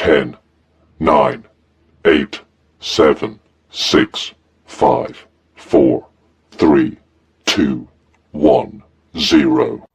10, 9, 8, 7, 6, 5, 4, 3, 2, 1, 0.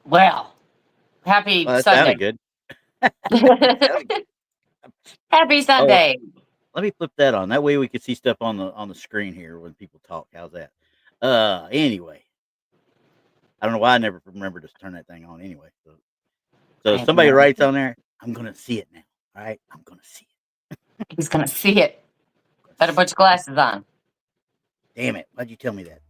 Well, happy Well, that Sunday. sounded good. Sounded good. Happy Sunday. Let me flip that on. That way we can see stuff on the screen here when people talk. How's that? Anyway, I don't know why I never remember to turn that thing on. Anyway, so somebody writes on there, I'm gonna see it now. All right, I'm gonna see it. He's gonna see it. Better put your glasses on. Damn it! Why'd you tell me that?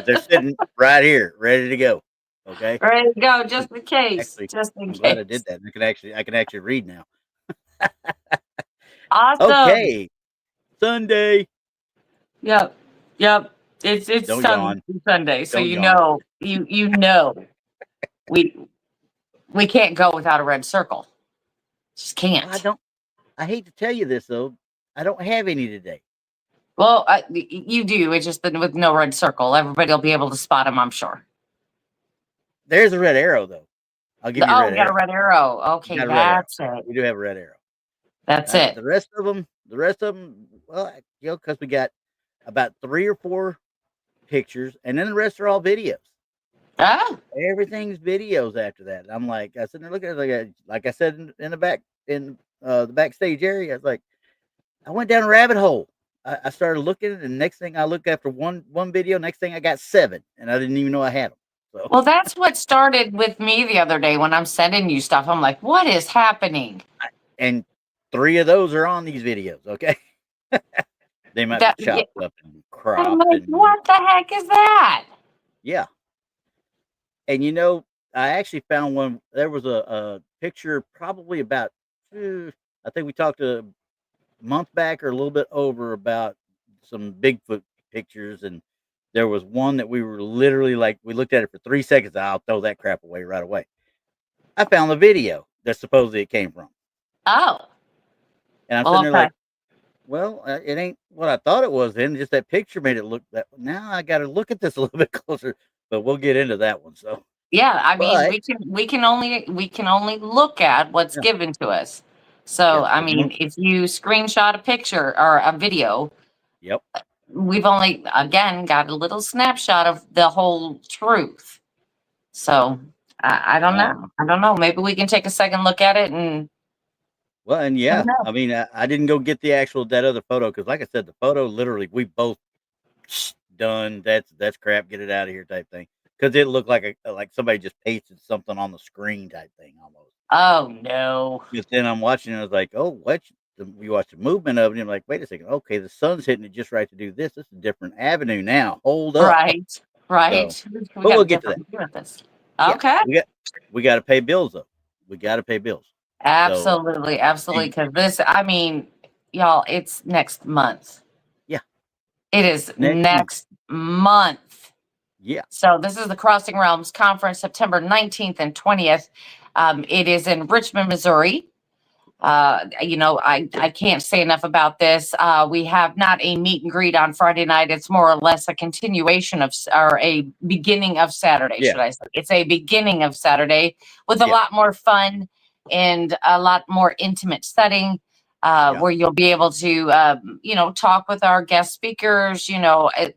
They're sitting right here, ready to go. Okay, ready to go, just in case. Actually, just in I'm case. glad I did that. I can actually read now. Awesome. Okay, Sunday. Yep. It's Sunday, so you know we can't go without a red circle. Just can't. I hate to tell you this though. I don't have any today. Well, you do. It's just that with no red circle, everybody will be able to spot him, I'm sure. There's a red arrow though. I'll give you a red arrow. Oh, got a red arrow. Okay, that's it. We do have a red arrow. That's it. The rest of them, well, because we got about 3 or 4 pictures, and then the rest are all videos. Oh, everything's videos after that. I'm like, I sit there looking at it, like I said in the backstage area. I was like, I went down a rabbit hole. I started looking, and next thing I looked after one video, next thing I got 7, and I didn't even know I had them. So. Well, that's what started with me the other day when I'm sending you stuff. I'm like, what is happening? And 3 of those are on these videos. Okay, they might be chopped up and cropped. I'm like, what the heck is that? Yeah. And I actually found one. There was a picture probably about, I think we talked a month back or a little bit over about some Bigfoot pictures. And there was one that we were literally like, we looked at it for 3 seconds. I'll throw that crap away right away. I found the video that supposedly it came from. Oh. And I'm sitting there like, well, it ain't what I thought it was then. Just that picture made it look that. Now I got to look at this a little bit closer, but we'll get into that one. So yeah, I mean, we can only look at what's given to us. So I mean, if you screenshot a picture or a video, we've only again got a little snapshot of the whole truth. So I don't know. I don't know. Maybe we can take a second look at it and. Well, and I mean, I didn't go get that other photo because, like I said, the photo literally we both done. That's crap. Get it out of here, type thing. Because it looked like somebody just pasted something on the screen, type thing, almost. Oh no! But then I'm watching, and I was like, oh, what? We watched the movement of it, and I'm like, wait a second. Okay, the sun's hitting it just right to do this. This is a different avenue now. Hold up. Right. So, but we'll get to that. Okay. We got to pay bills though. We got to pay bills. Absolutely. Because this, I mean, y'all, it's next month. Yeah. It is next month. Yeah. So this is the Crossing Realms Conference, September 19th and 20th. It is in Richmond, Missouri. I can't say enough about this. We have not a meet and greet on Friday night. It's more or less a continuation or a beginning of Saturday, should I say. It's a beginning of Saturday with a lot more fun and a lot more intimate setting where you'll be able to, talk with our guest speakers,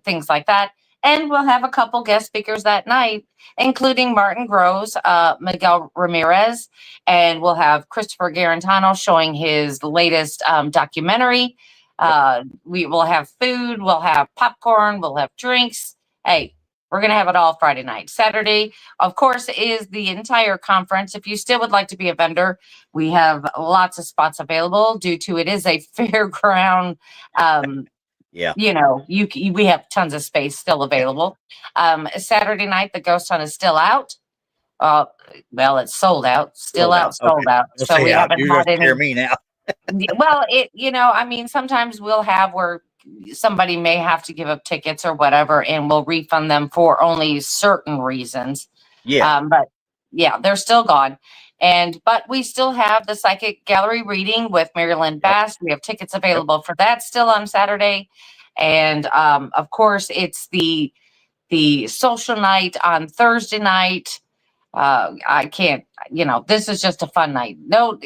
things like that. And we'll have a couple guest speakers that night, including Martin Groves, Miguel Ramirez, and we'll have Christopher Garantano showing his latest documentary. We will have food, we'll have popcorn, we'll have drinks. Hey, We're going to have it all Friday night. Saturday, of course, is the entire conference. If you still would like to be a vendor, we have lots of spots available due to it is a fairground. Yeah. You know, we have tons of space still available. Saturday night, the ghost hunt is still out. Well, it's sold out, still out, sold Okay. out. Don't So say we out. haven't You're had gonna scare any. me now. Well, I mean, sometimes we'll have where somebody may have to give up tickets or whatever, and we'll refund them for only certain reasons. Yeah. But yeah, they're still gone. But we still have the psychic gallery reading with Marilyn Bass. We have tickets available for that still on Saturday. And of course, it's the social night on Thursday night. I can't, this is just a fun night. No,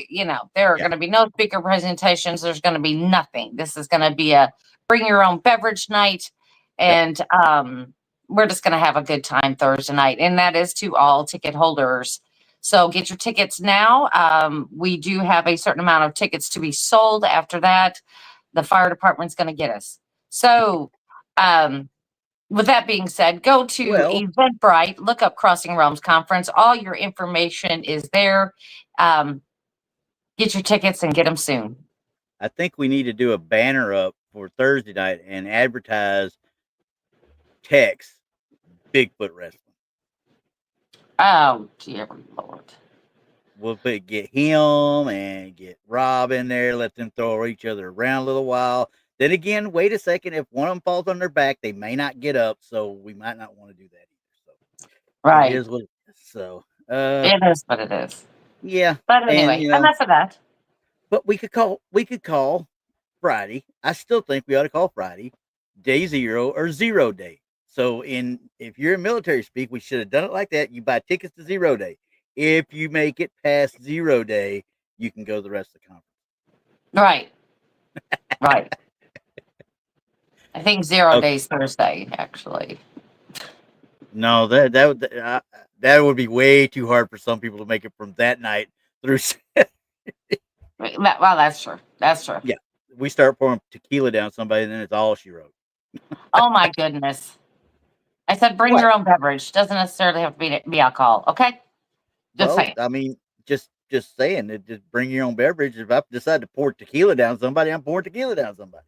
there are going to be no speaker presentations. There's going to be nothing. This is going to be a bring your own beverage night. And we're just going to have a good time Thursday night. And that is to all ticket holders. So get your tickets now. We do have a certain amount of tickets to be sold. After that, the fire department's going to get us. So, with that being said, go to Eventbrite, look up Crossing Realms Conference. All your information is there. Get your tickets and get them soon. I think we need to do a banner up for Thursday night and advertise Tex Bigfoot Wrestling. Oh, dear Lord. We'll get him and get Rob in there, let them throw each other around a little while. Then again, wait a second. If one of them falls on their back, they may not get up, so we might not want to do that either. So, right. It is what it is. So, it is what it is. Yeah. But anyway, enough of that. But we could call Friday. I still think we ought to call Friday day 0 or 0 day. So if you're in military speak, we should have done it like that. You buy tickets to 0 day. If you make it past 0 day, you can go to the rest of the conference. Right. Right. I think 0 days Thursday, actually. No, that would be way too hard for some people to make it from that night through. Well, that's true. That's true. Yeah, we start pouring tequila down somebody, and then it's all she wrote. Oh my goodness! I said bring your own beverage. Doesn't necessarily have to be alcohol. Okay. Just saying. I mean, just saying that. Just bring your own beverage. If I decide to pour tequila down somebody, I'm pouring tequila down somebody.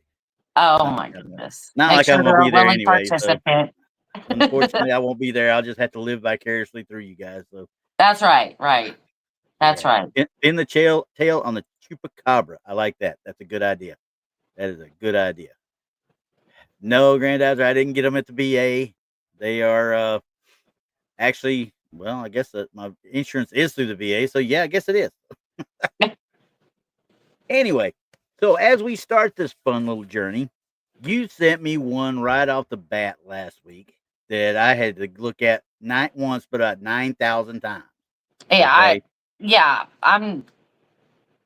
Oh my goodness! Not Make like sure I'm gonna be there anyway. Participant. So unfortunately, I won't be there. I'll just have to live vicariously through you guys. So that's right. Right. That's right. In the tail on the chupacabra. I like that. That's a good idea. That is a good idea. No, granddads, I didn't get them at the VA. They are actually, well, I guess that my insurance is through the VA. So yeah, I guess it is. Anyway, so as we start this fun little journey, you sent me one right off the bat last week that I had to look at not once, but about 9,000 times. Yeah, okay?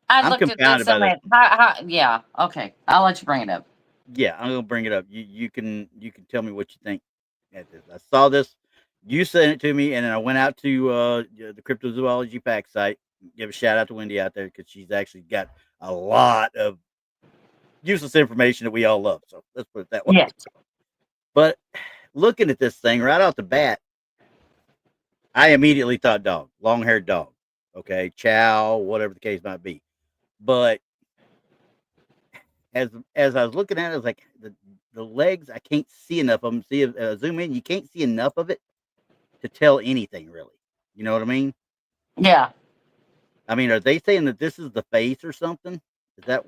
I looked at this and went, yeah, okay. I'll let you bring it up. Yeah, I'm gonna bring it up. You can tell me what you think at this. I saw this, you sent it to me, and then I went out to the Cryptozoology Pack site. Give a shout out to Wendy out there because she's actually got a lot of useless information that we all love. So let's put it that way. Yes. But looking at this thing right off the bat, I immediately thought dog, long-haired dog. Okay, chow, whatever the case might be. But as I was looking at it, I was like, the legs, I can't see enough of them. See, zoom in, you can't see enough of it to tell anything really. You know what I mean? Yeah. I mean, are they saying that this is the face or something? Is that?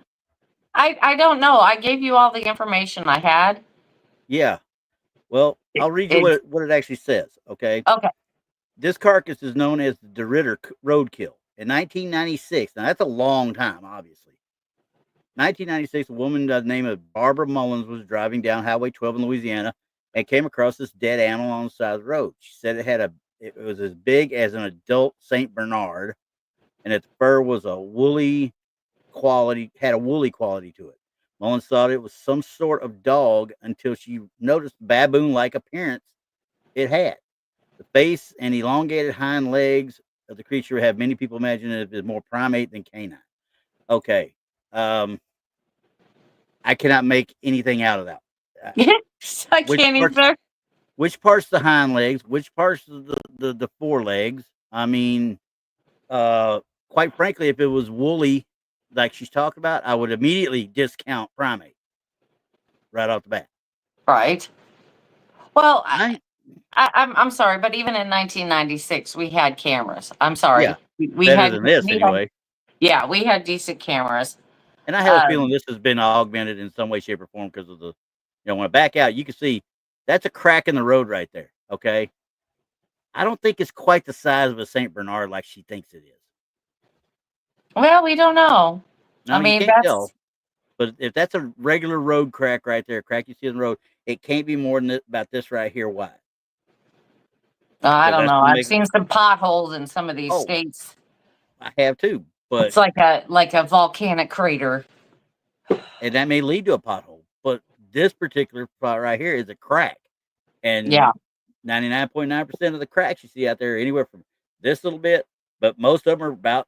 I don't know. I gave you all the information I had. Yeah. Well, I'll read you what it actually says. Okay. Okay. This carcass is known as the DeRitter roadkill. In 1996, now that's a long time, obviously. 1996, a woman by the name of Barbara Mullins was driving down Highway 12 in Louisiana and came across this dead animal on the side of the road. She said it was as big as an adult Saint Bernard, and its fur was had a woolly quality to it. Mullins thought it was some sort of dog until she noticed the baboon-like appearance it had. The face and elongated hind legs of the creature have many people imagine it is more primate than canine. Okay. I cannot make anything out of that. I can't either. which part's the hind legs, which part's the forelegs. I mean, quite frankly, if it was woolly, like she's talking about, I would immediately discount primate right off the bat. Right. Well, I I'm sorry, but even in 1996, we had cameras. I'm sorry. Yeah, We better had than this we had anyway. yeah, we had decent cameras. And I have a feeling Um, this has been augmented in some way, shape, or form because of the, when I back out, you can see that's a crack in the road right there. Okay. I don't think it's quite the size of a St. Bernard like she thinks it is. well, we don't know. No, I you mean, can't tell. that's But if that's a regular road crack right there, crack you see on the road, it can't be more than about this right here wide. I don't That's know. gonna I've make seen some potholes in some of these oh, states. I have too. But It's like a volcanic crater. and that may lead to a pothole. But this particular spot right here is a crack. Yeah. And 99.9% of the cracks you see out there are anywhere from this little bit, but most of them are about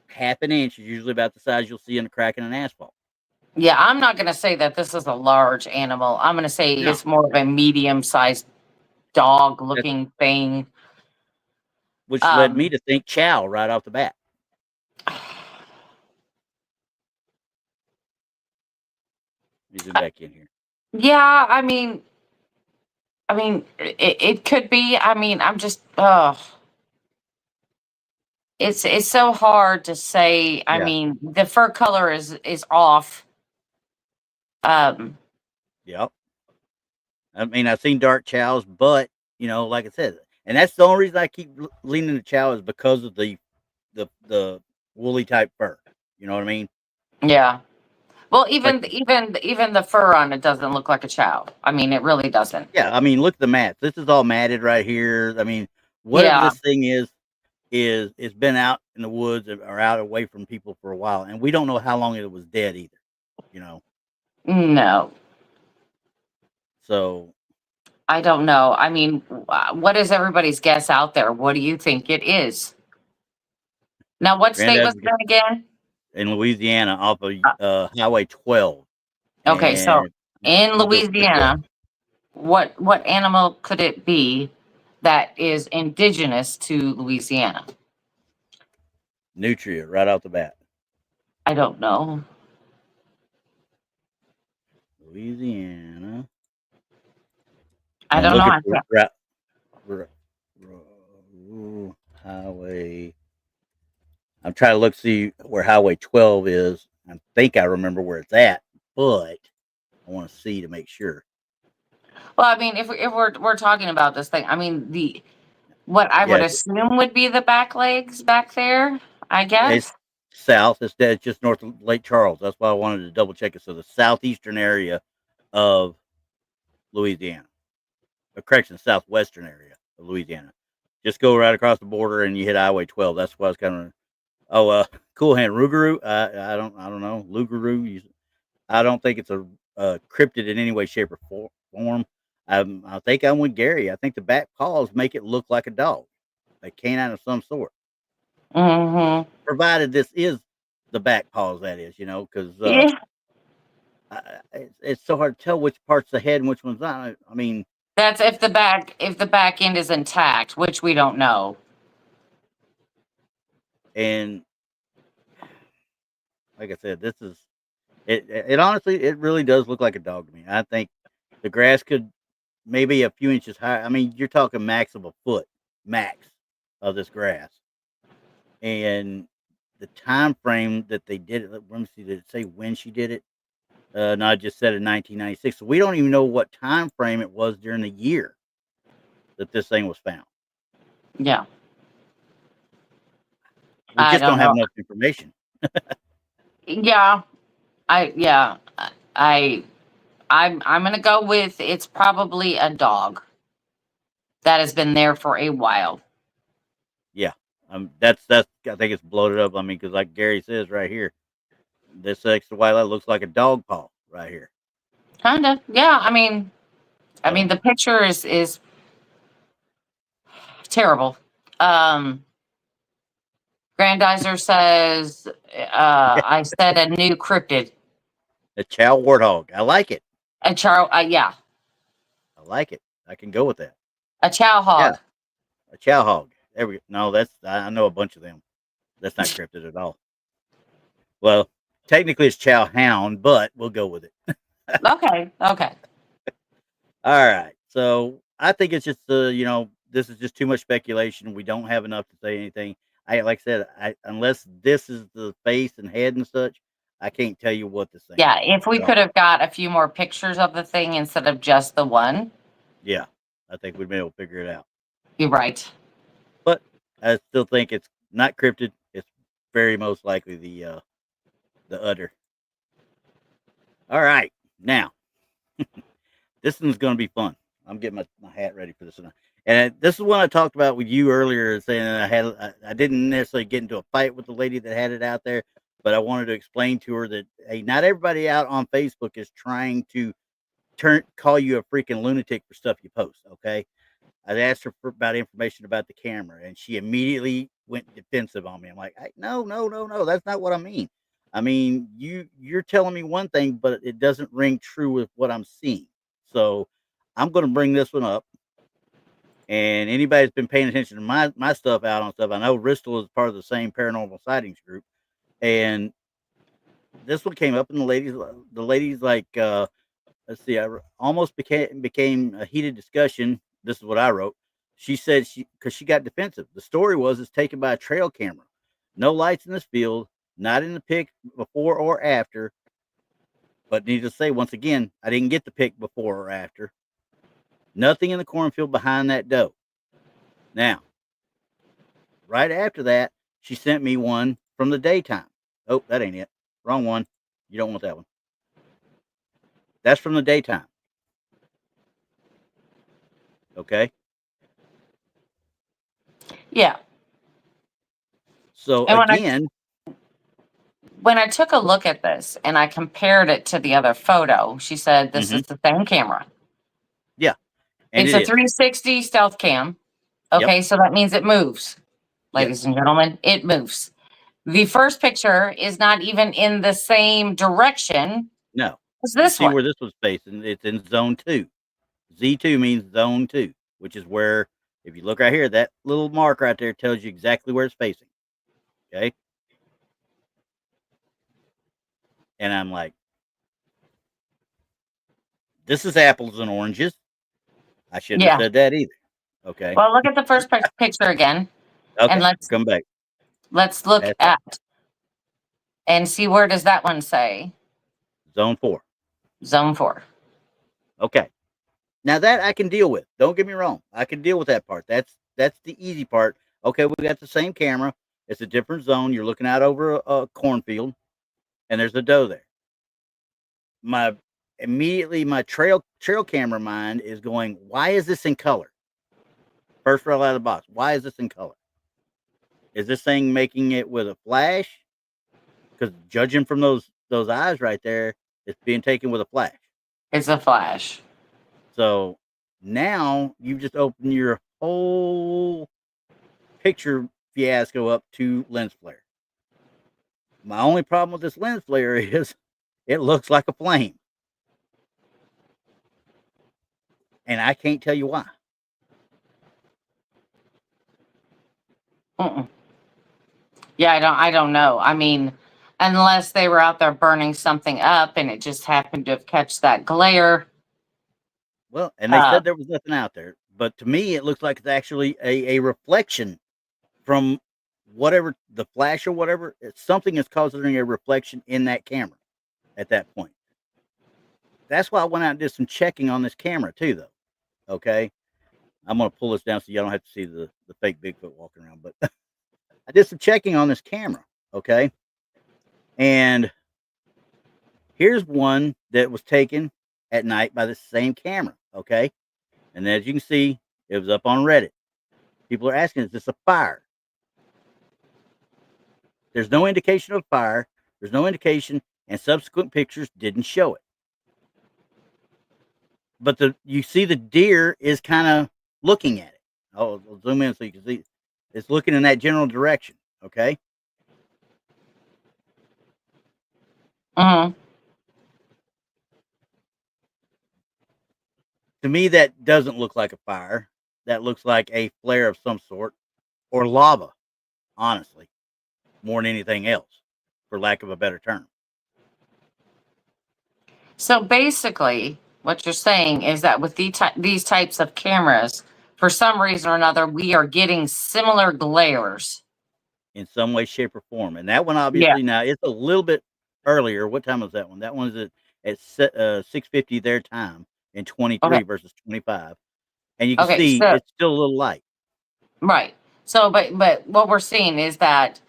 half an inch, is usually about the size you'll see in a crack in an asphalt. Yeah, I'm not going to say that this is a large animal. I'm going to say No. it's more of a medium-sized dog That's, looking thing. which led me to think chow right off the bat. Let me zoom back in here. Yeah, I mean, it could be. I mean, I'm just, it's so hard to say. I Yeah. mean, the fur color is off. Yep. I mean, I've seen dark chows, but like I said, and that's the only reason I keep leaning to chow is because of the woolly type fur. You know what I mean? Yeah. Well, Like, even the fur on it doesn't look like a chow. I mean, it really doesn't. yeah, I mean, look at the mats. This is all matted right here. I mean, whatever Yeah. this thing is it's been out in the woods or out away from people for a while, and we don't know how long it was dead either. No. So I don't know. I mean, what is everybody's guess out there? What do you think it is? Now, what state was Granddad's that again? in Louisiana off of Highway 12. Okay, so And in we'll just look it up. Louisiana, what animal could it be that is indigenous to Louisiana? Nutria right off the bat. I don't know. Louisiana. I I'm don't know. looking for highway. I'm trying to look see where Highway 12 is. I think I remember where it's at, but I want to see to make sure. Well, I mean, if we're talking about this thing, I mean what I would assume would be the back legs back there. I guess it's south. It's just north of Lake Charles. That's why I wanted to double check it. So the southeastern area of Louisiana, or correction, southwestern area of Louisiana. Just go right across the border and you hit Highway 12. That's why I was kind of. Cool hand Rougarou. I don't know Lougarou. I don't think it's a cryptid in any way, shape, or form. I think I'm with Gary. I think the back paws make it look like a dog, a canine of some sort. Mm-hmm. Provided this is the back paws, that is, because it's so hard to tell which part's the head and which one's not. I mean, that's if the back end is intact, which we don't know. And like I said, this is it. It honestly, it really does look like a dog to me. I think the grass could maybe a few inches higher. I mean, you're talking max of a foot, max of this grass. And the time frame that they did it, let me see, did it say when she did it? No, I just said in 1996. So we don't even know what time frame it was during the year that this thing was found. Yeah. We just don't have enough information. Yeah. I'm gonna go with it's probably a dog that has been there for a while. Yeah. That's I think it's bloated up. I mean, because like Gary says right here, this extra white that looks like a dog paw right here. Kinda. Yeah. I mean the picture is terrible. Grandizer says I said a new cryptid. A chow warthog. I like it. Yeah. I like it. I can go with that. A chow hog. A chow hog. There we go. No, I know a bunch of them. That's not cryptid at all. Well, technically it's chow hound, but we'll go with it. Okay. Okay. All right. So I think it's just this is just too much speculation. We don't have enough to say anything. Like I said, unless this is the face and head and such, I can't tell you what this thing. Yeah, if we could have got a few more pictures of the thing instead of just the one. Yeah, I think we'd be able to figure it out. You're right. But I still think it's not cryptid. It's very most likely the udder. All right, now this one's going to be fun. I'm getting my hat ready for this one. And this is one I talked about with you earlier, saying that I didn't necessarily get into a fight with the lady that had it out there, but I wanted to explain to her that, hey, not everybody out on Facebook is trying to call you a freaking lunatic for stuff you post. Okay, I asked her about information about the camera, and she immediately went defensive on me. I'm like, no, that's not what I mean. I mean, you're telling me one thing, but it doesn't ring true with what I'm seeing. So I'm going to bring this one up. And anybody that's been paying attention to my stuff out on stuff, I know Bristol is part of the same paranormal sightings group. And this one came up, and the ladies like, let's see, I almost became a heated discussion. This is what I wrote. She said because she got defensive. The story was it's taken by a trail camera. No lights in this field, not in the pic before or after. But needless to say, once again, I didn't get the pic before or after. Nothing in the cornfield behind that doe. Now, right after that, she sent me one from the daytime. Oh, that ain't it. Wrong one. You don't want that one. That's from the daytime. Okay. Yeah. So And again, when I took a look at this and I compared it to the other photo, she said this is the same camera. Yeah. And it's a 360 stealth cam. Okay, so that means it moves. Ladies and gentlemen, it moves. The first picture is not even in the same direction. No. As this see one. where this was facing. It's in zone 2. Z2 means zone 2, which is where, if you look right here, that little mark right there tells you exactly where it's facing. Okay. And I'm like, this is apples and oranges. I shouldn't have said that either. Okay. Well, look at the first picture again. Okay. And let's come back. Let's look at and see, where does that one say? Zone 4. Zone 4. Okay. Now that I can deal with. Don't get me wrong. I can deal with that part. That's the easy part. Okay, we got the same camera. It's a different zone. You're looking out over a cornfield, and there's a doe there. My trail camera mind is going, why is this in color? First roll out of the box. Why is this in color? Is this thing making it with a flash? Because judging from those eyes right there, it's being taken with a flash. It's a flash. So now you've just opened your whole picture fiasco up to lens flare. My only problem with this lens flare is it looks like a flame. And I can't tell you why. Yeah, I don't know. I mean, unless they were out there burning something up and it just happened to have catch that glare. Well, and they said there was nothing out there, but to me, it looks like it's actually a reflection from whatever the flash or whatever. Something is causing a reflection in that camera at that point. That's why I went out and did some checking on this camera too, though. Okay, I'm gonna pull this down so you don't have to see the fake Bigfoot walking around, but I did some checking on this camera. Okay, and here's one that was taken at night by the same camera. Okay, and as you can see, it was up on Reddit. People are asking, is this a fire? There's no indication of fire. There's no indication, and subsequent pictures didn't show it. But you see the deer is kind of looking at it. I'll zoom in so you can see. It's looking in that general direction. Okay. To me, that doesn't look like a fire. That looks like a flare of some sort or lava, honestly, more than anything else, for lack of a better term. So basically, what you're saying is that with these types of cameras, for some reason or another, we are getting similar glares. In some way, shape, or form. And that one, Yeah. obviously, now it's a little bit earlier. What time was that one? That one's at 6:50 their time in 23 Okay. versus 25. And you can Okay. see So it's still a little light. right. So, but what we're seeing is that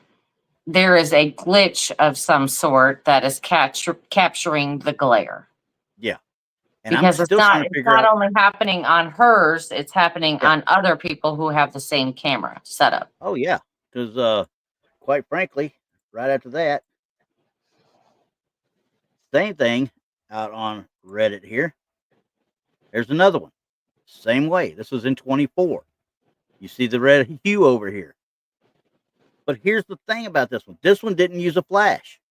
there is a glitch of some sort that is capturing the glare. Yeah. And I'm Because still trying to it's figure not out. only happening on hers, it's happening Yeah. on other people who have the same camera setup. Oh, yeah. Because, quite frankly, right after that, same thing out on Reddit here. There's another one. Same way. This was in 24. You see the red hue over here. But here's the thing about this one. This one didn't use a flash.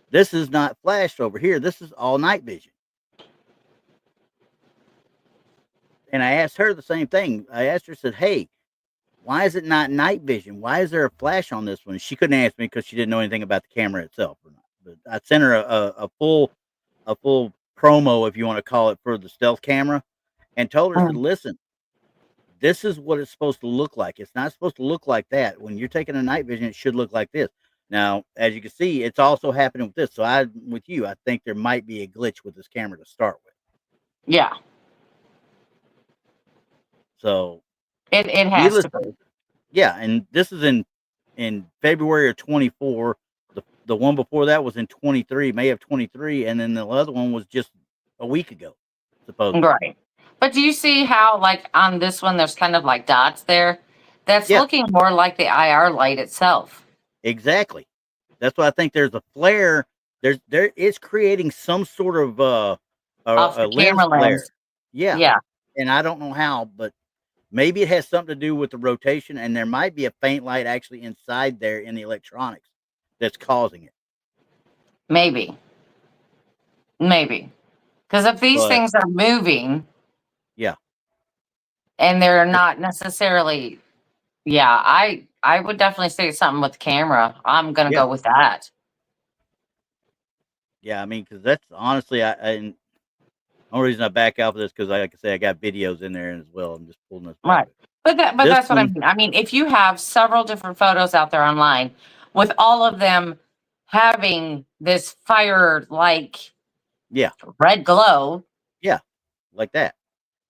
This is not flashed over here. This is all night vision. And I asked her the same thing. I asked her, said, hey, why is it not night vision? Why is there a flash on this one? She couldn't answer me because she didn't know anything about the camera itself or not. But I sent her a full promo, if you want to call it, for the stealth camera, and told her, said, listen, this is what it's supposed to look like. It's not supposed to look like that. When you're taking a night vision, it should look like this. Now, as you can see, it's also happening with this. So I think there might be a glitch with this camera to start with. Yeah. So it has to be. Yeah, and this is in February of 24. The one before that was in 23, May of 23, and then the other one was just a week ago, supposedly. Right. But do you see how, like, on this one, there's kind of like dots there? That's looking more like the IR light itself. Exactly. That's why I think there's a flare. It's creating some sort of a lens flare. Yeah. Yeah. And I don't know how, but maybe it has something to do with the rotation, and there might be a faint light actually inside there in the electronics that's causing it. Maybe. Because if these things are moving, yeah, and they're not necessarily, I would definitely say something with the camera. I'm gonna go with that. Yeah, I mean, because that's honestly, and the only reason I back out of this because, like I say, I got videos in there as well. I'm just pulling this back. Right. But that's what I mean. I mean, if you have several different photos out there online with all of them having this fire-like red glow. Yeah, like that.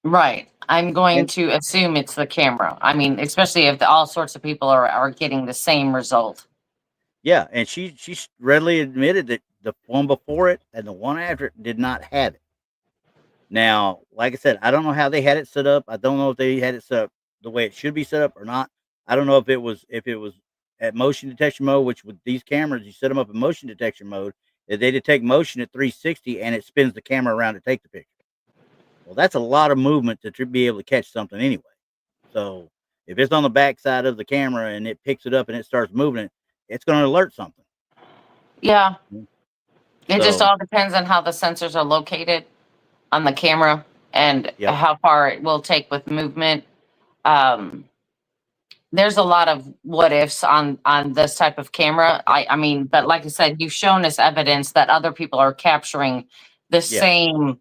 Right. I'm going to assume it's the camera. I mean, especially if all sorts of people are getting the same result. Yeah, and she readily admitted that the one before it and the one after it did not have it. Now, like I said, I don't know how they had it set up. I don't know if they had it set up the way it should be set up or not. I don't know if it was at motion detection mode, which with these cameras, you set them up in motion detection mode. If they detect motion at 360 and it spins the camera around to take the picture. Well, that's a lot of movement to be able to catch something anyway. So if it's on the back side of the camera and it picks it up and it starts moving it, it's going to alert something. Yeah. It just all depends on how the sensors are located on the camera and how far it will take with movement. There's a lot of what ifs on this type of camera. I mean, but like I said, you've shown us evidence that other people are capturing the same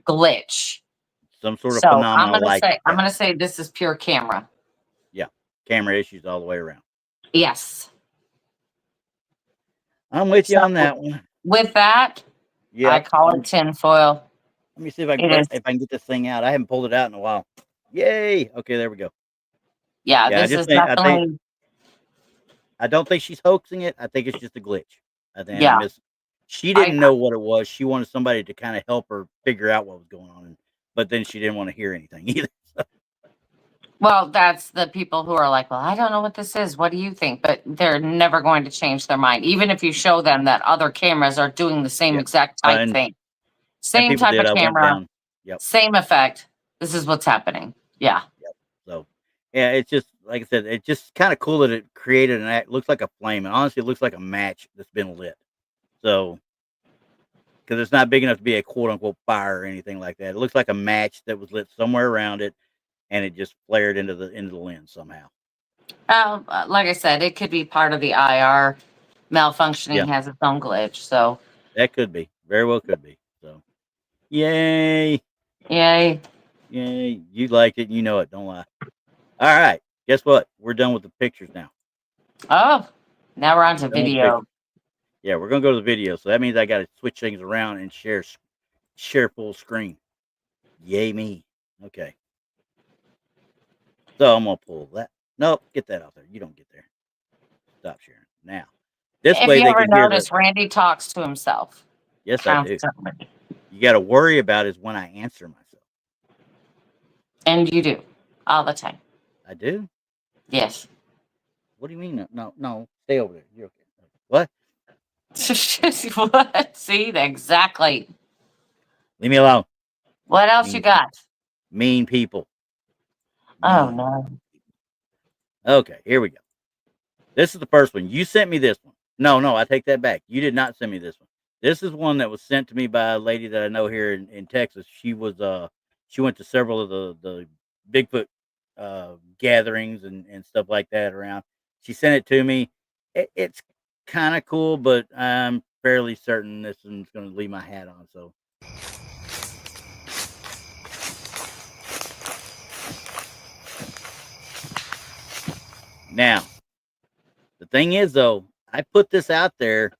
glitch. Some sort of phenomenon I'm gonna say this is pure camera. Yeah. Camera issues all the way around. Yes. I'm with you on that one. With that, I call it tinfoil. Let me see if I can get this thing out. I haven't pulled it out in a while. Yay! Okay, there we go. Yeah, this is definitely. I don't think she's hoaxing it. I think it's just a glitch. I think she didn't know what it was. She wanted somebody to kind of help her figure out what was going on, but then she didn't want to hear anything either. Well, that's the people who are like, well, I don't know what this is. What do you think? But they're never going to change their mind. Even if you show them that other cameras are doing the same exact type thing. Same type of camera. Same effect. This is what's happening. Yeah. So, yeah, it's just, like I said, it's just kind of cool that it created it looks like a flame. And honestly, it looks like a match that's been lit. So, because it's not big enough to be a quote unquote fire or anything like that. It looks like a match that was lit somewhere around it, and it just flared into the lens somehow. Like I said, it could be part of the IR malfunctioning. Yeah. Has its own glitch, so That could be, very well could be. So, yay, yay! you liked it, you know it. Don't lie. All right, guess what? We're done with the pictures now. Oh, now we're on to Done with the video. pictures. Yeah, we're gonna go to the video, so that means I got to switch things around and share full screen. Yay me. Okay. So I'm gonna pull that. Nope, get that out there. You don't get there. Stop sharing now. This If way you they ever can hear notice, Randy talks to himself Yes, I do. constantly, You got to worry about is when I answer myself. and you do all the time. I do. Yes. What do you mean? No. Stay over there. You're okay. What? What? See, exactly. Leave me alone. What else you got? Mean people. Oh Mean. no. Okay, here we go. This is the first one. You sent me this one. No, I take that back. You did not send me this one. This is one that was sent to me by a lady that I know here in Texas. She was she went to several of the Bigfoot gatherings and stuff like that around. She sent it to me. It's kind of cool, but I'm fairly certain this one's going to leave my hat on. So. Now, the thing is, though, I put this out there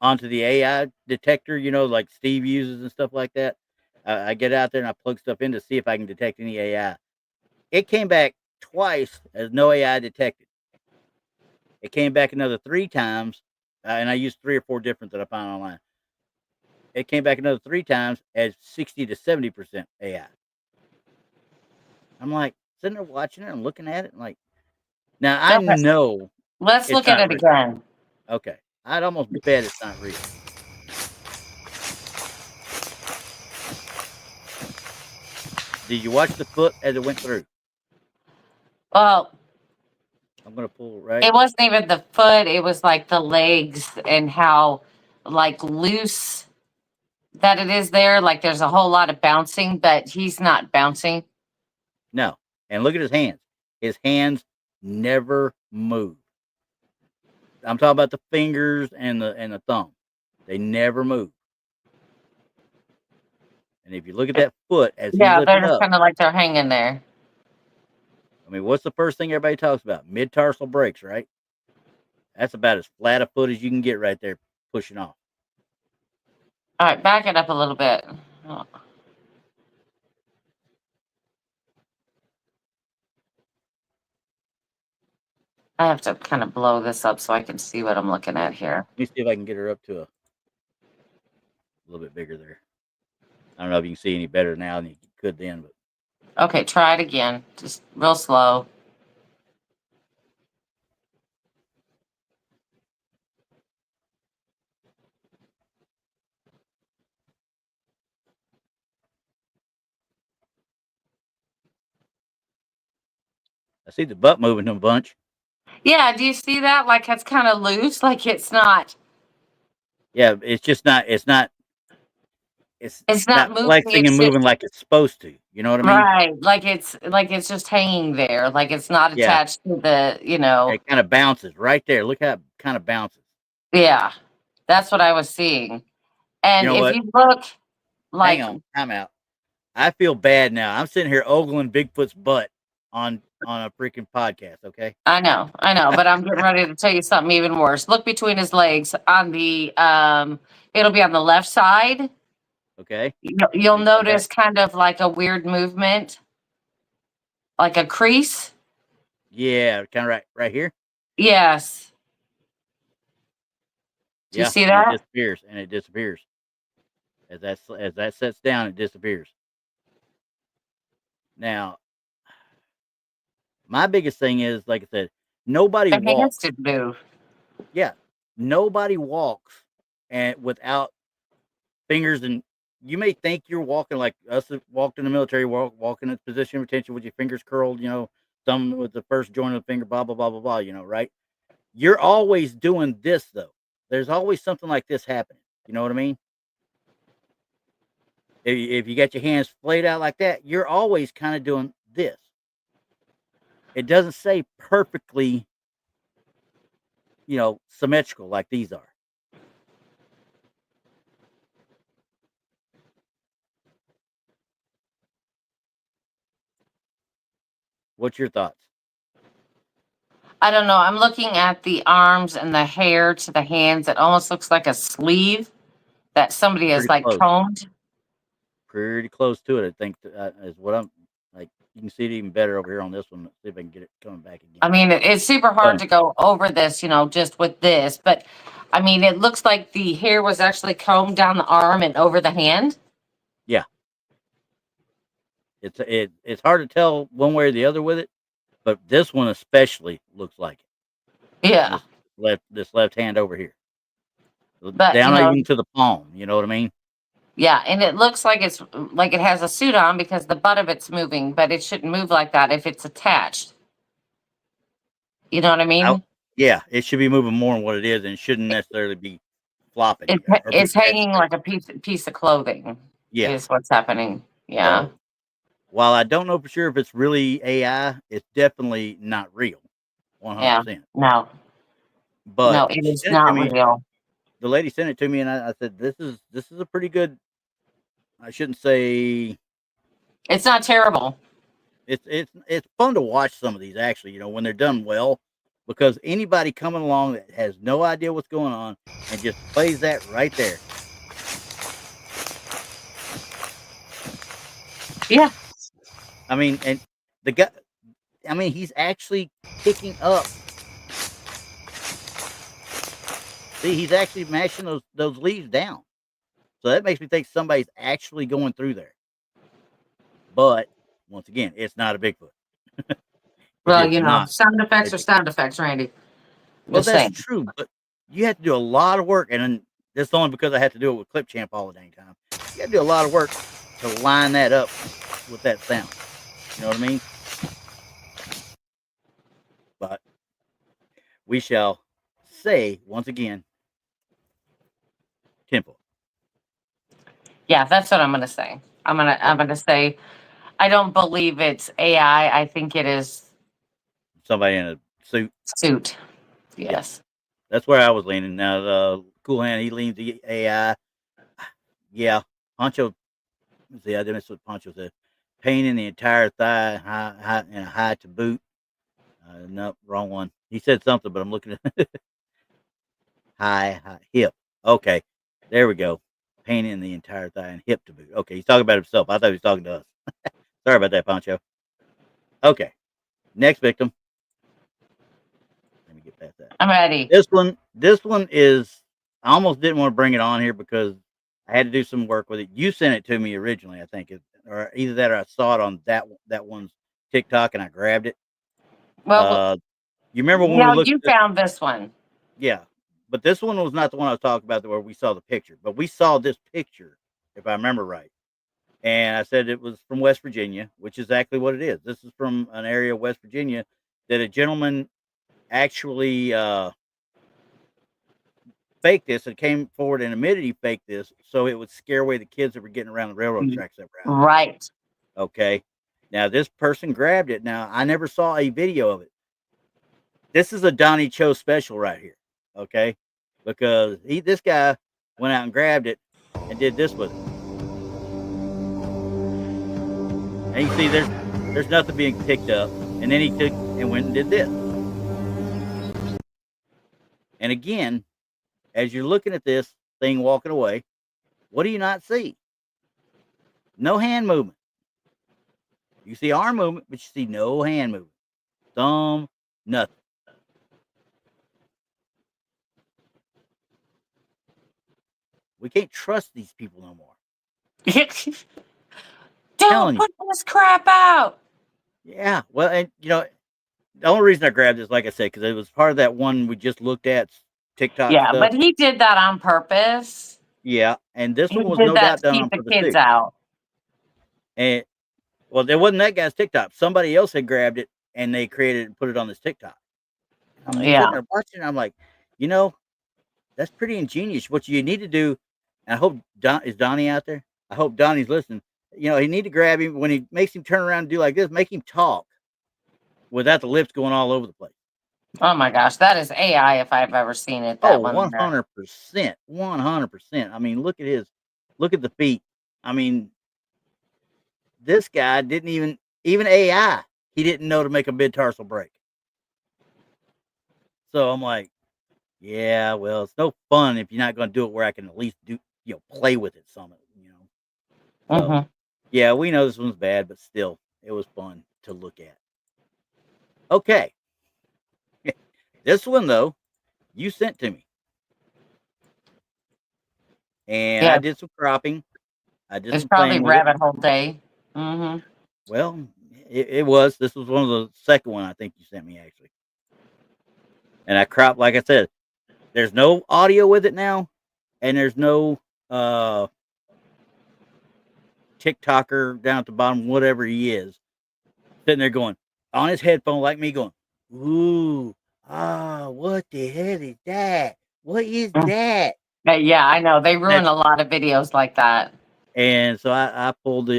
onto the AI detector, like Steve uses and stuff like that. I get out there and I plug stuff in to see if I can detect any AI. It came back twice as no AI detected. It came back another 3 times, and I used 3 or 4 different that I found online. It came back another 3 times as 60 to 70% AI. I'm like sitting there watching it and looking at it, and like, now I know. Let's look at it again. Okay, I'd almost bet it's not real. Did you watch the foot as it went through? Well, I'm gonna pull right. It wasn't even the foot; it was like the legs and how like loose that it is there. Like there's a whole lot of bouncing, but he's not bouncing. No, and look at his hands. His hands never move. I'm talking about the fingers and the thumb. They never move. And if you look at that foot as he Yeah, lifted they're just up, kind of like they're hanging there. I mean, what's the first thing everybody talks about? Mid-tarsal breaks, right? That's about as flat a foot as you can get right there, pushing off. All right, back it up a little bit. Oh. I have to kind of blow this up so I can see what I'm looking at here. Let me see if I can get her up to a little bit bigger there. I don't know if you can see any better now than you could then, but. Okay, try it again. Just real slow. I see the butt moving a bunch. Yeah, do you see that? Like it's kind of loose. Like it's not. Yeah, it's just not. It's not moving. flexing and moving like it's supposed to. You know what I mean? Right. Like it's just hanging there. Like it's not attached to the, It kind of bounces right there. Look how it kind of bounces. Yeah. That's what I was seeing. And You know if what? you look like Hang on, time out. I feel bad now. I'm sitting here ogling Bigfoot's butt on a freaking podcast, okay? I know, but I'm getting ready to tell you something even worse. Look between his legs on the it'll be on the left side. Okay. You'll notice kind of like a weird movement. Like a crease. Yeah, kind of right here. Yes. Do you see that? It disappears. As that sets down, it disappears. Now, my biggest thing is, like I said, nobody walks. Hands did move. Yeah, nobody walks and without fingers, and you may think you're walking like us that walked in the military, walking in position of attention with your fingers curled, thumb with the first joint of the finger, blah blah blah blah blah, right? You're always doing this though. There's always something like this happening. You know what I mean? if you got your hands flayed out like that, you're always kind of doing this. It doesn't say perfectly, symmetrical like these are. What's your thoughts? I don't know. I'm looking at the arms and the hair to the hands. It almost looks like a sleeve that somebody has Pretty close. combed. Pretty close to it, I think, is what I'm like. You can see it even better over here on this one. Let's see if I can get it coming back again. I mean, it's super hard to go over this, just with this. But, I mean, it looks like the hair was actually combed down the arm and over the hand. Yeah. It's hard to tell one way or the other with it, but this one especially looks like it. Yeah. This left hand over here. But, down even to the palm, you know what I mean? Yeah, and it looks like it has a suit on because the butt of it's moving, but it shouldn't move like that if it's attached. You know what I mean? Yeah, it should be moving more than what it is, and it shouldn't necessarily be flopping. It's hanging like a piece of clothing. Yeah, is what's happening. Yeah. So, while I don't know for sure if it's really AI, it's definitely not real. 100%. Yeah. No. But no, it is not real. The lady sent it to me, and I said, "This is a pretty good." I shouldn't say. It's not terrible. It's fun to watch some of these actually. When they're done well, because anybody coming along that has no idea what's going on and just plays that right there. Yeah. I mean, and the guy. I mean, he's actually picking up. See, he's actually mashing those leaves down. So that makes me think somebody's actually going through there. But once again, it's not a Bigfoot. Well, sound effects are sound effects, Randy. Well, that's true, but you have to do a lot of work, and then this is only because I have to do it with Clip Champ all the dang time. You have to do a lot of work to line that up with that sound. You know what I mean? But we shall say once again, Tinfoil. Yeah, that's what I'm gonna say. I'm gonna say I don't believe it's AI. I think it is somebody in a suit. Yes. Yeah. That's where I was leaning. Now the Cool Hand, he leans the AI. Yeah. Poncho. See, I didn't miss what Poncho said. Pain in the entire thigh, high to boot. No, wrong one. He said something, but I'm looking at high hip. Okay, there we go. Pain in the entire thigh and hip to boot. Okay, he's talking about himself. I thought he was talking to us. Sorry about that, Poncho. Okay, next victim. Let me get past that. I'm ready. This one is. I almost didn't want to bring it on here because I had to do some work with it. You sent it to me originally, I think, or either that or I saw it on that one's TikTok and I grabbed it. Well, you remember when we looked? You found this one. Yeah, but this one was not the one I was talking about where we saw the picture. But we saw this picture, if I remember right. And I said it was from West Virginia, which is exactly what it is. This is from an area of West Virginia that a gentleman actually faked this and came forward and admitted he faked this so it would scare away the kids that were getting around the railroad tracks that were out. Right. Okay. Now this person grabbed it. Now I never saw a video of it. This is a Donnie Cho special right here. Okay. Because this guy went out and grabbed it and did this with it. And you see there's nothing being picked up. And then he took and went and did this. And again, as you're looking at this thing walking away, what do you not see? No hand movement. You see arm movement, but you see no hand movement. Thumb, nothing. We can't trust these people no more. Don't put this crap out. Yeah, well, and the only reason I grabbed this, like I said, because it was part of that one we just looked at, TikTok. Yeah, stuff. But he did that on purpose. Yeah, and this one was no doubt done on purpose. Keep the kids out. And well, there wasn't that guy's TikTok. Somebody else had grabbed it and they created it and put it on this TikTok. I'm sitting there watching. I'm like, that's pretty ingenious. What you need to do, and I hope is Donnie out there? I hope Donnie's listening. You know, you need to grab him when he makes him turn around and do like this. Make him talk without the lips going all over the place. Oh my gosh, that is AI if I've ever seen it. Oh, That one there. 100%. 100%. I mean, look at the feet. I mean, this guy didn't even AI, he didn't know to make a mid-tarsal break. So I'm like, yeah, well, it's no fun if you're not going to do it where I can at least play with it some, So, yeah, we know this one's bad, but still, it was fun to look at. Okay. This one, though, you sent to me. And Yeah. I did some cropping. I did It's some probably playing with it. rabbit hole day. Mm-hmm. Well, it was. This was one of the second one I think you sent me, actually. And I cropped, like I said, there's no audio with it now, and there's no TikToker down at the bottom, whatever he is, sitting there going on his headphone like me, going, "Ooh, what the hell is that? What is that?" Yeah, I know. They ruin a lot of videos like that. And so I pulled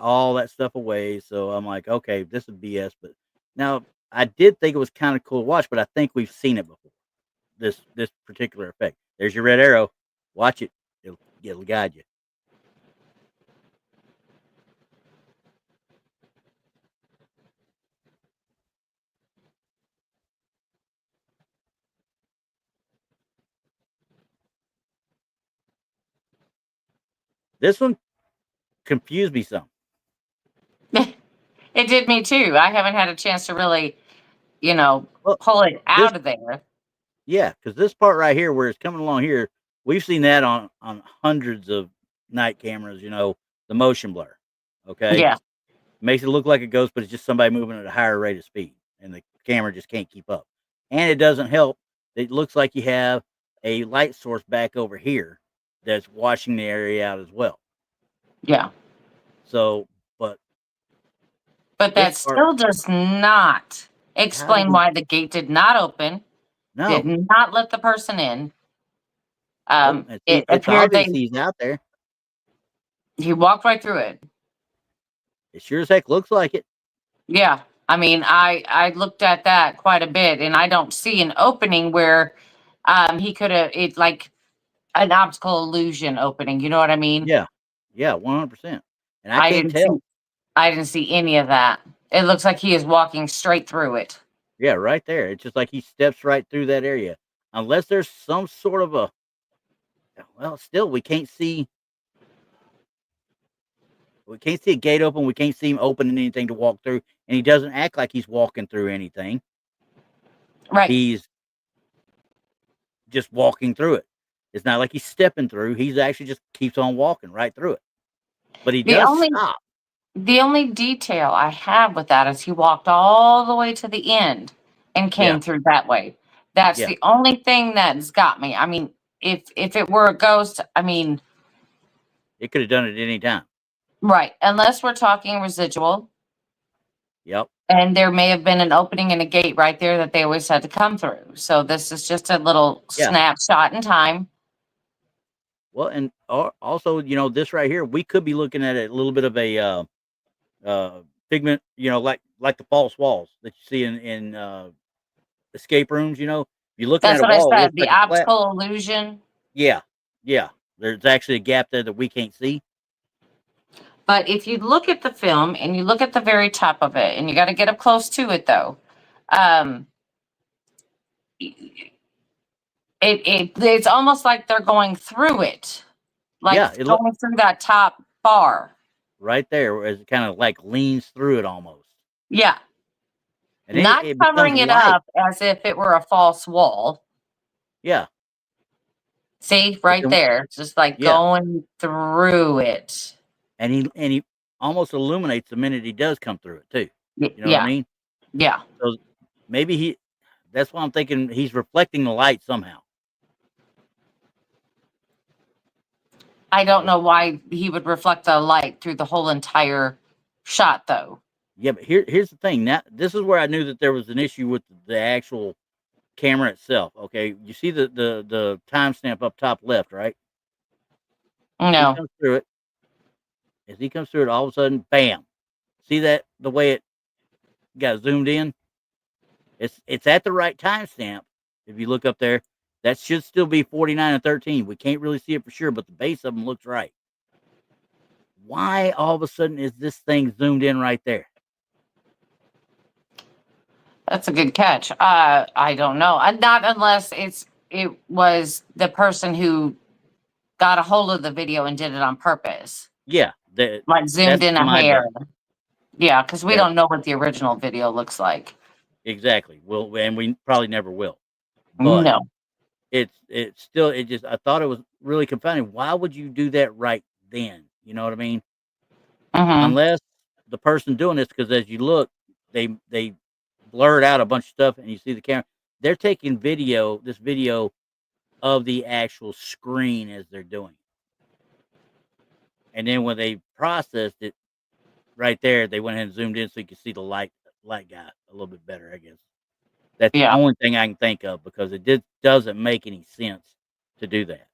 all that stuff away. So I'm like, okay, this is BS. But now I did think it was kind of cool to watch, but I think we've seen it before. This particular effect. There's your red arrow. Watch it. It'll guide you. This one confused me some. It did me too. I haven't had a chance to really, pull it out of there. Yeah, because this part right here, where it's coming along here, we've seen that on hundreds of night cameras. The motion blur. Okay. Yeah. Makes it look like a ghost, but it's just somebody moving at a higher rate of speed, and the camera just can't keep up. And it doesn't help. It looks like you have a light source back over here that's washing the area out as well. Yeah. So, but that still does not explain why the gate did not open. No. Did not let the person in. It appeared he's out there. He walked right through it. It sure as heck looks like it. Yeah. I mean, I looked at that quite a bit, and I don't see an opening where he could have it like an optical illusion opening. You know what I mean? Yeah. Yeah, 100%. And I can't tell. I didn't see any of that. It looks like he is walking straight through it. Yeah, right there. It's just like he steps right through that area. Unless there's some sort of still we can't see a gate open. We can't see him opening anything to walk through, and he doesn't act like he's walking through anything. Right. He's just walking through it. It's not like he's stepping through. He's actually just keeps on walking right through it. But he does stop. The only detail I have with that is he walked all the way to the end and came through that way. That's the only thing that's got me. I mean, if it were a ghost, I mean, it could have done it any time. Right. Unless we're talking residual. Yep. And there may have been an opening and a gate right there that they always had to come through. So this is just a little snapshot in time. Well, and also, this right here, we could be looking at a little bit of a figment, like the false walls that you see in escape rooms. You look at a wall. That's what I said. The optical illusion. Yeah, yeah. There's actually a gap there that we can't see. But if you look at the film and you look at the very top of it, and you got to get up close to it, though, it's almost like they're going through it, like going through that top bar. Right there, as it kind of like leans through it almost. Yeah. And not covering it up as if it were a false wall. Yeah. See, right there. It's just like going through it. And he almost illuminates the minute he does come through it too. You know what I mean? Yeah. So maybe that's why I'm thinking he's reflecting the light somehow. I don't know why he would reflect the light through the whole entire shot, though. Yeah, but here's the thing. Now, this is where I knew that there was an issue with the actual camera itself. Okay, you see the timestamp up top left, right? No. He comes through it. as he comes through it, all of a sudden, bam! See that the way it got zoomed in? It's at the right timestamp. If you look up there, that should still be 49 and 13. We can't really see it for sure, but the base of them looks right. Why all of a sudden is this thing zoomed in right there? That's a good catch. I don't know. Not unless it was the person who got a hold of the video and did it on purpose. Yeah, like zoomed in a hair. Yeah, because we Yeah. don't know what the original video looks like. Exactly. Well, and we probably never will. But No. it's still, I thought it was really confounding. Why would you do that right then? You know what I mean? Mhm. Unless the person doing this, because as you look, they blurred out a bunch of stuff, and you see the camera. They're taking this video of the actual screen as they're doing it. And then when they processed it right there, they went ahead and zoomed in so you could see the light guy a little bit better, I guess. That's the only thing I can think of, because it doesn't make any sense to do that.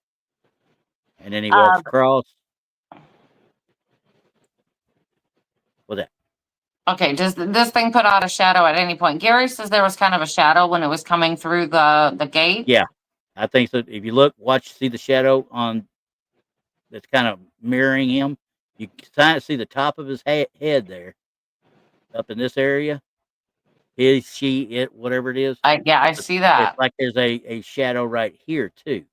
And then he walks across. What's that? Okay, does this thing put out a shadow at any point? Gary says there was kind of a shadow when it was coming through the gate. Yeah, I think so. If you look, see the shadow that's kind of mirroring him. You kind of see the top of his head there, up in this area. His, she, it, whatever it is. I see that. It's like there's a shadow right here too.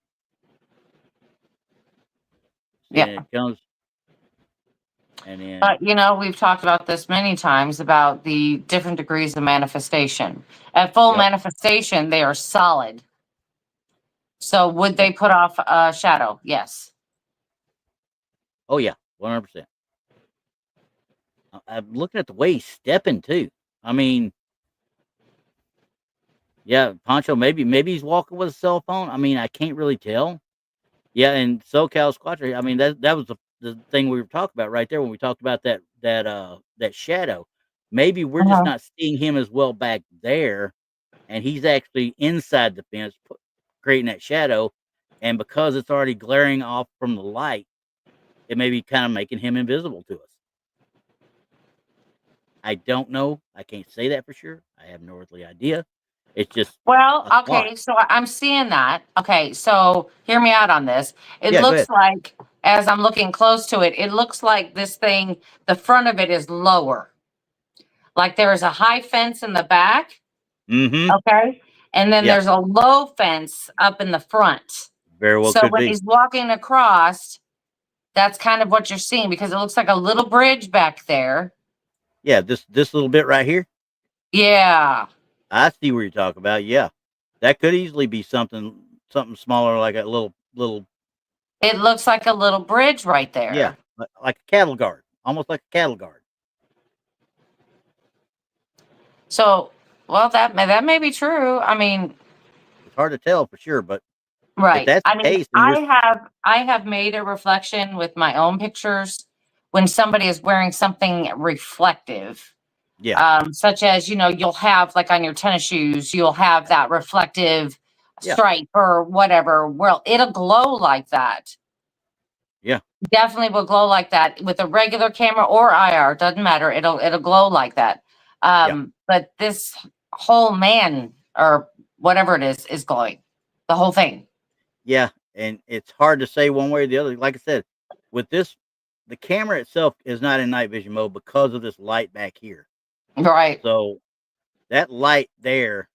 Yeah, it comes. And then, but we've talked about this many times about the different degrees of manifestation. At full manifestation, they are solid. So would they put off a shadow? Yes. Oh yeah, 100%. I'm looking at the way he's stepping too. I mean, yeah, Poncho, maybe he's walking with a cell phone. I mean, I can't really tell. Yeah, and SoCal Squatcher, I mean, that was the thing we were talking about right there when we talked about that shadow. Maybe we're just not seeing him as well back there, and he's actually inside the fence creating that shadow, and because it's already glaring off from the light, it may be kind of making him invisible to us. I don't know. I can't say that for sure. I have no earthly idea. It's just okay. So I'm seeing that. Okay, so hear me out on this. It Yeah, go looks ahead. like, as I'm looking close to it, it looks like this thing, the front of it is lower. Like there is a high fence in the back. Mm-hmm. Okay. And then there's a low fence up in the front. Very well So could when be. he's walking across, that's kind of what you're seeing, because it looks like a little bridge back there. Yeah, this little bit right here. Yeah. I see what you're talking about. Yeah, that could easily be something smaller, like a little. It looks like a little bridge right there. Yeah, like a cattle guard, almost like a cattle guard. So, well, that may be true. I mean, it's hard to tell for sure, but right. If that's I the mean, case, I have made a reflection with my own pictures when somebody is wearing something reflective. Yeah. Such as, you'll have, like on your tennis shoes, you'll have that reflective stripe or whatever. Well, it'll glow like that. Yeah. Definitely will glow like that with a regular camera or IR. Doesn't matter. It'll glow like that. But this whole man or whatever it is glowing. The whole thing. Yeah. And it's hard to say one way or the other. Like I said, with this, the camera itself is not in night vision mode because of this light back here. Right. So that light there.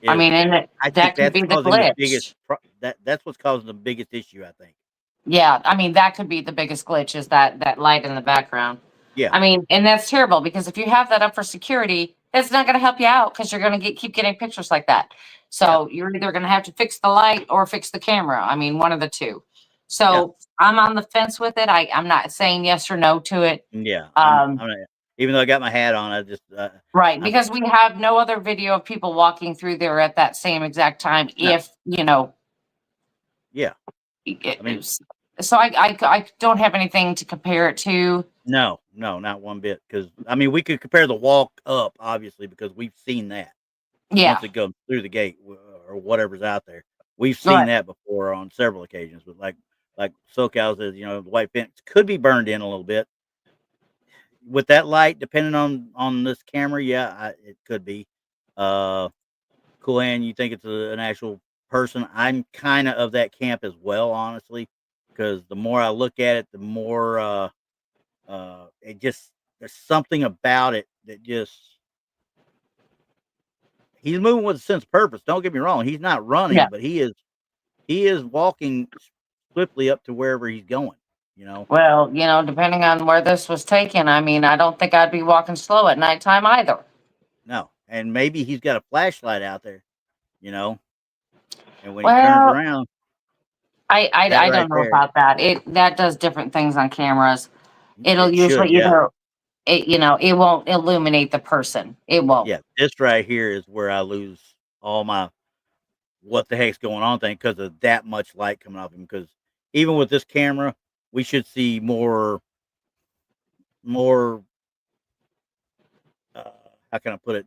I mean, and that could be the glitch. That's what's causing the biggest issue, I think. Yeah, I mean, that could be the biggest glitch, is that light in the background. Yeah. I mean, and that's terrible, because if you have that up for security, it's not going to help you out, because you're going to keep getting pictures like that. So you're either going to have to fix the light or fix the camera. I mean, one of the two. So I'm on the fence with it. I'm not saying yes or no to it. Yeah. I'm not, even though I got my hat on, I just right, because we have no other video of people walking through there at that same exact time. No. If yeah, I mean, so I don't have anything to compare it to. No, not one bit. Because I mean, we could compare the walk up, obviously, because we've seen that. Yeah. Once it goes through the gate or whatever's out there, we've seen that before on several occasions. But like SoCal says, the white fence could be burned in a little bit, with that light, depending on this camera, yeah, it could be. Cool Hand, you think it's an actual person? I'm kind of that camp as well, honestly, because the more I look at it, the more it just there's something about it that just he's moving with a sense of purpose. Don't get me wrong, he's not running, Yeah. but he is walking swiftly up to wherever he's going. You know, Well, depending on where this was taken, I mean, I don't think I'd be walking slow at nighttime either. no, and maybe he's got a flashlight out there. You know, and when he turns Well, around, that I right don't know there, about that. That does different things on cameras. It'll it should, usually yeah. it won't illuminate the person. It won't. Yeah, this right here is where I lose all my what the heck's going on thing because of that much light coming off him. Because even with this camera, we should see more. How can I put it?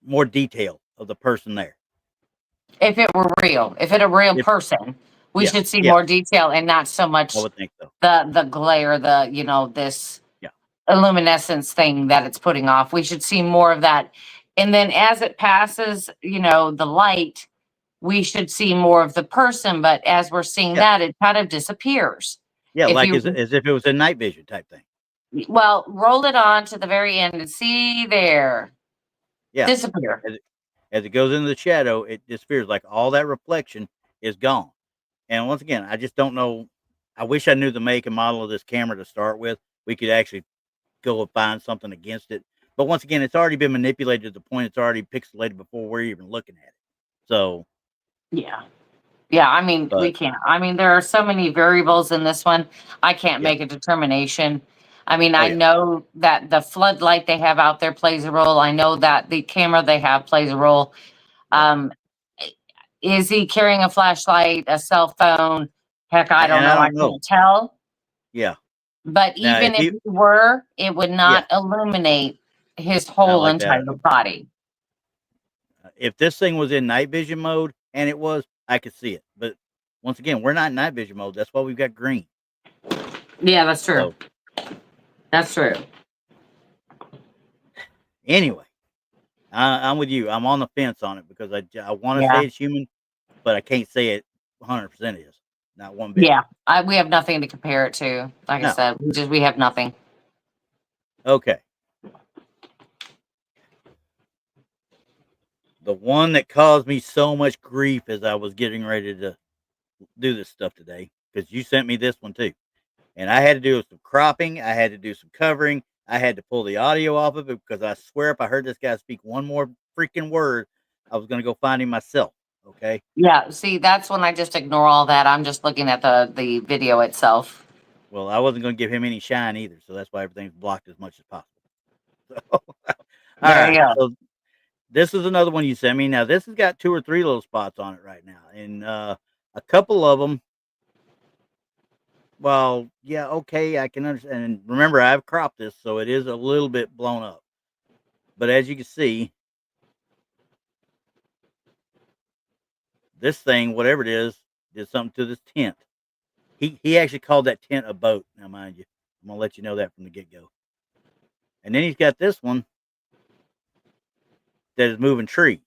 More detail of the person there. If it were real, if it a real If, person, we yeah, should see yeah, more detail and not so I much would think so. the glare, this Yeah, illuminescence thing that it's putting off. We should see more of that. And then as it passes, the light, we should see more of the person. But as we're seeing yeah, that, it kind of disappears. yeah. If Like you, as if it was a night vision type thing. well, roll it on to the very end and see there. Yeah, Disappear. as it goes into the shadow, it disappears. Like all that reflection is gone. And once again, I just don't know. I wish I knew the make and model of this camera to start with. We could actually go and find something against it. But once again, it's already been manipulated to the point it's already pixelated before we're even looking at it. So, Yeah. Yeah, I mean, we but can't. I mean, there are so many variables in this one. I can't yeah, make a determination. I mean, oh I yeah, know that the floodlight they have out there plays a role. I know that the camera they have plays a role. yeah. Um, is he carrying a flashlight, a cell phone? Heck, I don't And I know. I don't know. can't tell. Yeah. But Now, if even if he, he were, it would yeah, not illuminate his not whole like that. entire body. If this thing was in night vision mode, and it was, I could see it. But once again, we're not in night vision mode. That's why we've got green. Yeah, that's true. So That's true. anyway, I'm with you. I'm on the fence on it because I want to Yeah. say it's human, but I can't say it 100% is. Not one bit. Yeah. We have nothing to compare it to. Like I No. said, we have nothing. Okay. The one that caused me so much grief as I was getting ready to do this stuff today, because you sent me this one too. And I had to do some cropping. I had to do some covering. I had to pull the audio off of it because I swear if I heard this guy speak one more freaking word, I was going to go find him myself. Okay. Yeah. See, that's when I just ignore all that. I'm just looking at the video itself. Well, I wasn't going to give him any shine either. So that's why everything's blocked as much as possible. So, all There you right. go. So this is another one you sent me. Now, this has got 2 or 3 little spots on it right now. And a couple of them, well, yeah, okay, I can understand. And remember, I've cropped this, so it is a little bit blown up. But as you can see, this thing, whatever it is, did something to this tent. He actually called that tent a boat. Now, mind you, I'm gonna let you know that from the get go. And then he's got this one that is moving trees.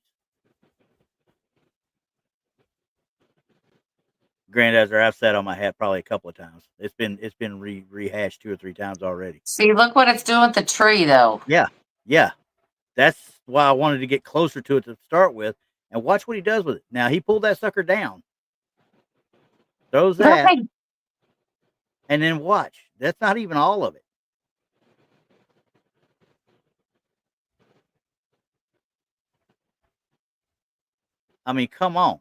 Granddad's, I've sat on my hat probably a couple of times. It's been rehashed 2 or 3 times already. See, look what it's doing with the tree, though. Yeah, yeah. That's why I wanted to get closer to it to start with, and watch what he does with it. Now he pulled that sucker down, throws that, Right. and then watch. That's not even all of it. I mean, come on.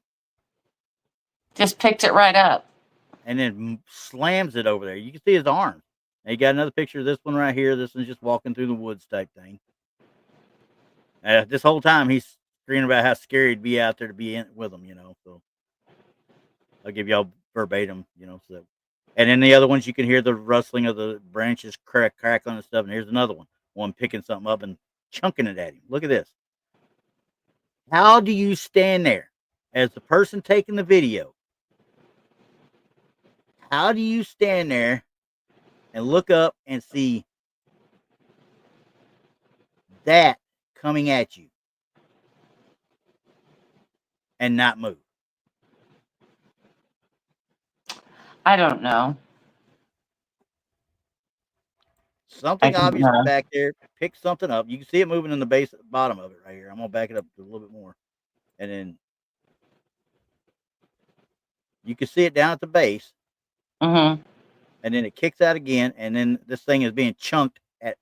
Just picked it right up. And then slams it over there. You can see his arms. And you got another picture of this one right here. This one's just walking through the woods type thing. This whole time he's screaming about how scary it'd be out there to be in with him, So I'll give y'all verbatim, So, and then the other ones you can hear the rustling of the branches crackling and stuff. And here's another one picking something up and chunking it at him. Look at this. How do you stand there as the person taking the video? How do you stand there and look up and see that coming at you and not move. I don't know. Something don't obvious know. back there. Pick something up. You can see it moving in the bottom of it right here. I'm gonna back it up a little bit more, and then you can see it down at the base. Mm-hmm. And then it kicks out again, and then this thing is being chunked at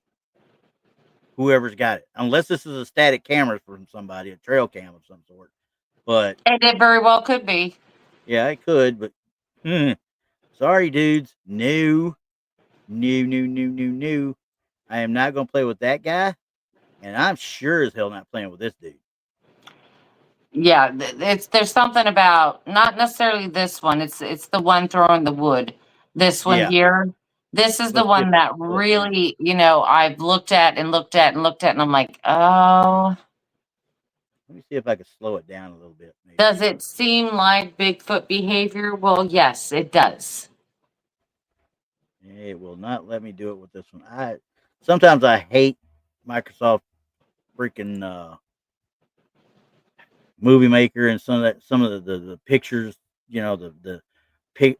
whoever's got it. Unless this is a static camera from somebody, a trail cam of some sort. But And it very well could be. yeah, it could. But sorry, dudes. No. I am not going to play with that guy, and I'm sure as hell not playing with this dude. Yeah, there's something about not necessarily this one. It's the one throwing the wood. This one here. This is the one that really, I've looked at, and I'm like, oh. Let me see if I can slow it down a little bit. Maybe. Does it seem like Bigfoot behavior? Well, yes, it does. It will not let me do it with this one. Sometimes I hate Microsoft freaking Movie Maker and some of the pictures, the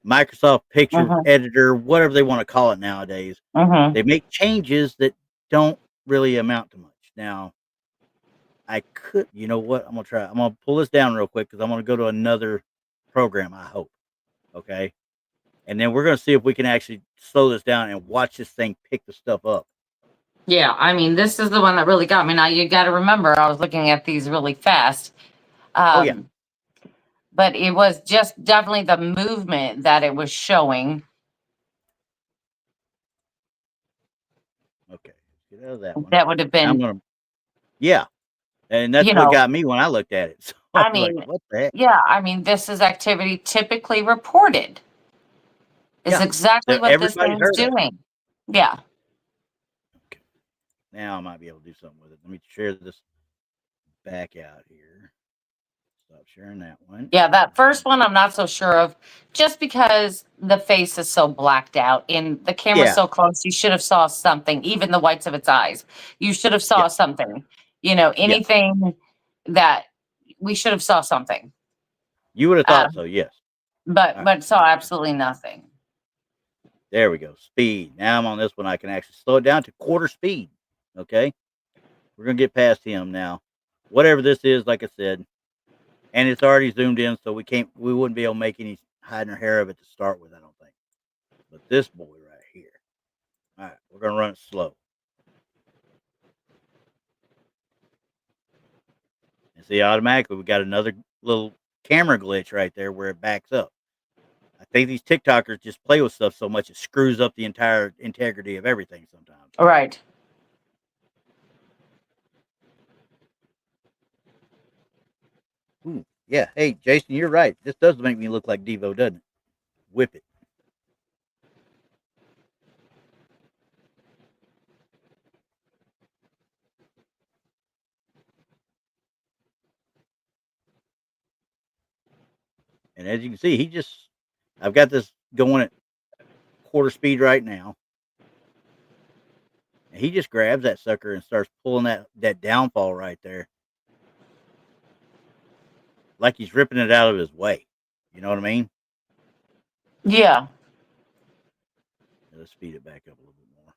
Microsoft picture editor, whatever they want to call it nowadays. They make changes that don't really amount to much. Now, I could, you know what? I'm gonna pull this down real quick because I'm gonna go to another program. I hope, okay, and then we're gonna see if we can actually slow this down and watch this thing pick the stuff up. Yeah, I mean, this is the one that really got me. Now you got to remember, I was looking at these really fast. Oh yeah. But it was just definitely the movement that it was showing. Okay, get out of that one. That would have been. Yeah, and that's what got me when I looked at it. So I mean, like, what the heck? Yeah, I mean, this is activity typically reported. It's exactly what this thing is doing. Yeah. Okay. Now I might be able to do something with it. Let me share this back out here. Stop sharing that one. Yeah, that first one I'm not so sure of, just because the face is so blacked out and the camera's so close. You should have saw something, even the whites of its eyes. You should have saw something. Anything that we should have saw something. You would have thought so, yes. But saw absolutely nothing. There we go. Speed. Now I'm on this one. I can actually slow it down to quarter speed. Okay. We're gonna get past him now. Whatever this is, like I said. And it's already zoomed in, so we wouldn't be able to make any hiding or hair of it to start with, I don't think. But this boy right here. All right, we're going to run it slow. And see, automatically, we got another little camera glitch right there where it backs up. I think these TikTokers just play with stuff so much it screws up the entire integrity of everything sometimes. Right. Ooh. Yeah. Hey, Jason, you're right. This does make me look like Devo, doesn't it? Whip it. And as you can see, I've got this going at quarter speed right now. And he just grabs that sucker and starts pulling that downfall right there. Like he's ripping it out of his way. You know what I mean? Yeah. Let's speed it back up a little bit more.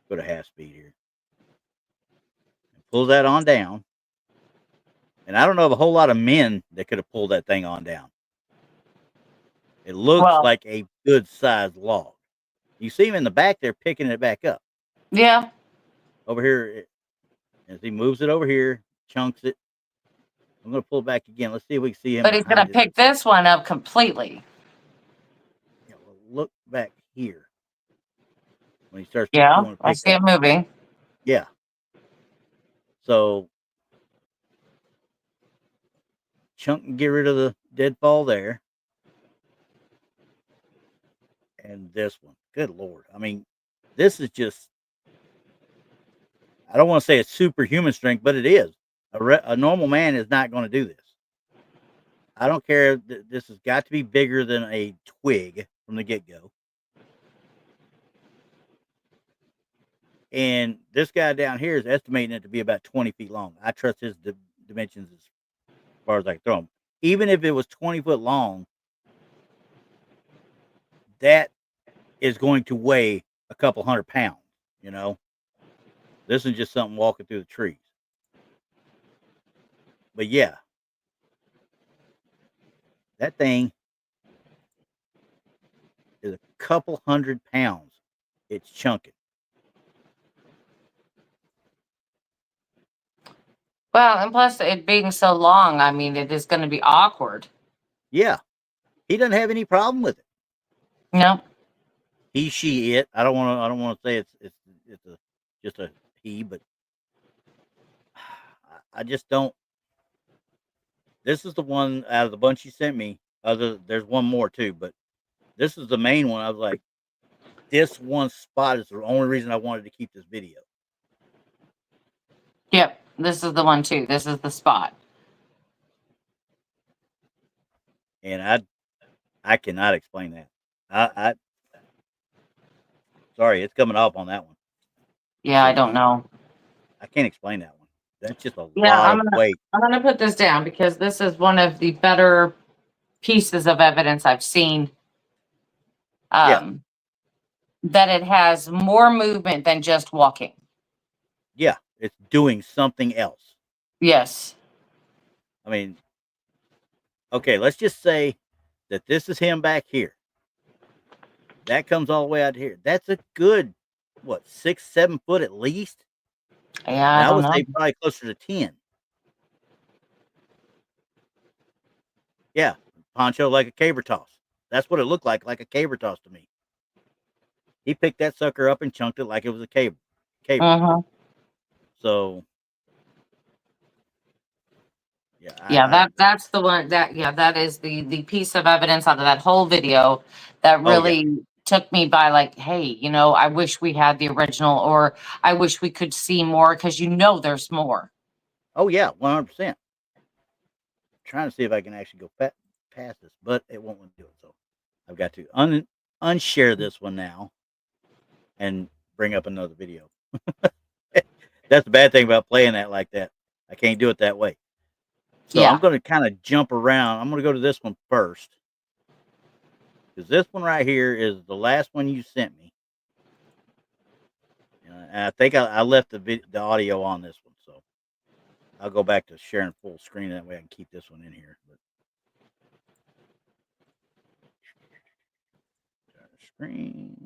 Go to half speed here. And pulls that on down. And I don't know of a whole lot of men that could have pulled that thing on down. It looks like a good sized log. You see him in the back there picking it back up. Yeah. Over here, as he moves it over here, chunks it. I'm going to pull it back again. Let's see if we can see him. But he's going to pick this one up completely. Yeah, well, look back here. When he starts I see it moving. Yeah. So, chunk and get rid of the deadfall there. And this one. Good Lord. I mean, this is just, I don't want to say it's superhuman strength, but it is. A normal man is not going to do this. I don't care. This has got to be bigger than a twig from the get-go. And this guy down here is estimating it to be about 20 feet long. I trust his dimensions as far as I can throw them. Even if it was 20 foot long, that is going to weigh a couple 100 pounds, you know? This is just something walking through the trees. But yeah, that thing is a couple 100 pounds. It's chunking. Well, and plus it being so long, I mean, it is going to be awkward. Yeah. He doesn't have any problem with it. No. He, she, it. I don't want to say it's just a he, but I just don't. This is the one out of the bunch you sent me. There's one more too, but this is the main one. I was like, this one spot is the only reason I wanted to keep this video. Yep, this is the one too. This is the spot. And I cannot explain that. I sorry, it's coming off on that one. Yeah, I don't know. I can't explain that one. That's just a lot of weight. I'm gonna put this down because this is one of the better pieces of evidence I've seen. That it has more movement than just walking. Yeah, it's doing something else. Yes. I mean, okay, let's just say that this is him back here. That comes all the way out here. That's a good, 6, 7 foot at least? Yeah, I would say probably closer to 10. Yeah, poncho like a caber toss. That's what it looked like a caber toss to me. He picked that sucker up and chunked it like it was a cable. So, that's the one that is the piece of evidence out of that whole video that really took me by, like, hey, I wish we had the original, or I wish we could see more, because there's more. Oh yeah, 100%. Trying to see if I can actually go past this, but it won't let me do it. So I've got to unshare this one now and bring up another video. That's the bad thing about playing that like that. I can't do it that way. So I'm going to kind of jump around. I'm going to go to this one first, because this one right here is the last one you sent me. And I think I left the audio on this one, so I'll go back to sharing full screen. That way I can keep this one in here. But screen.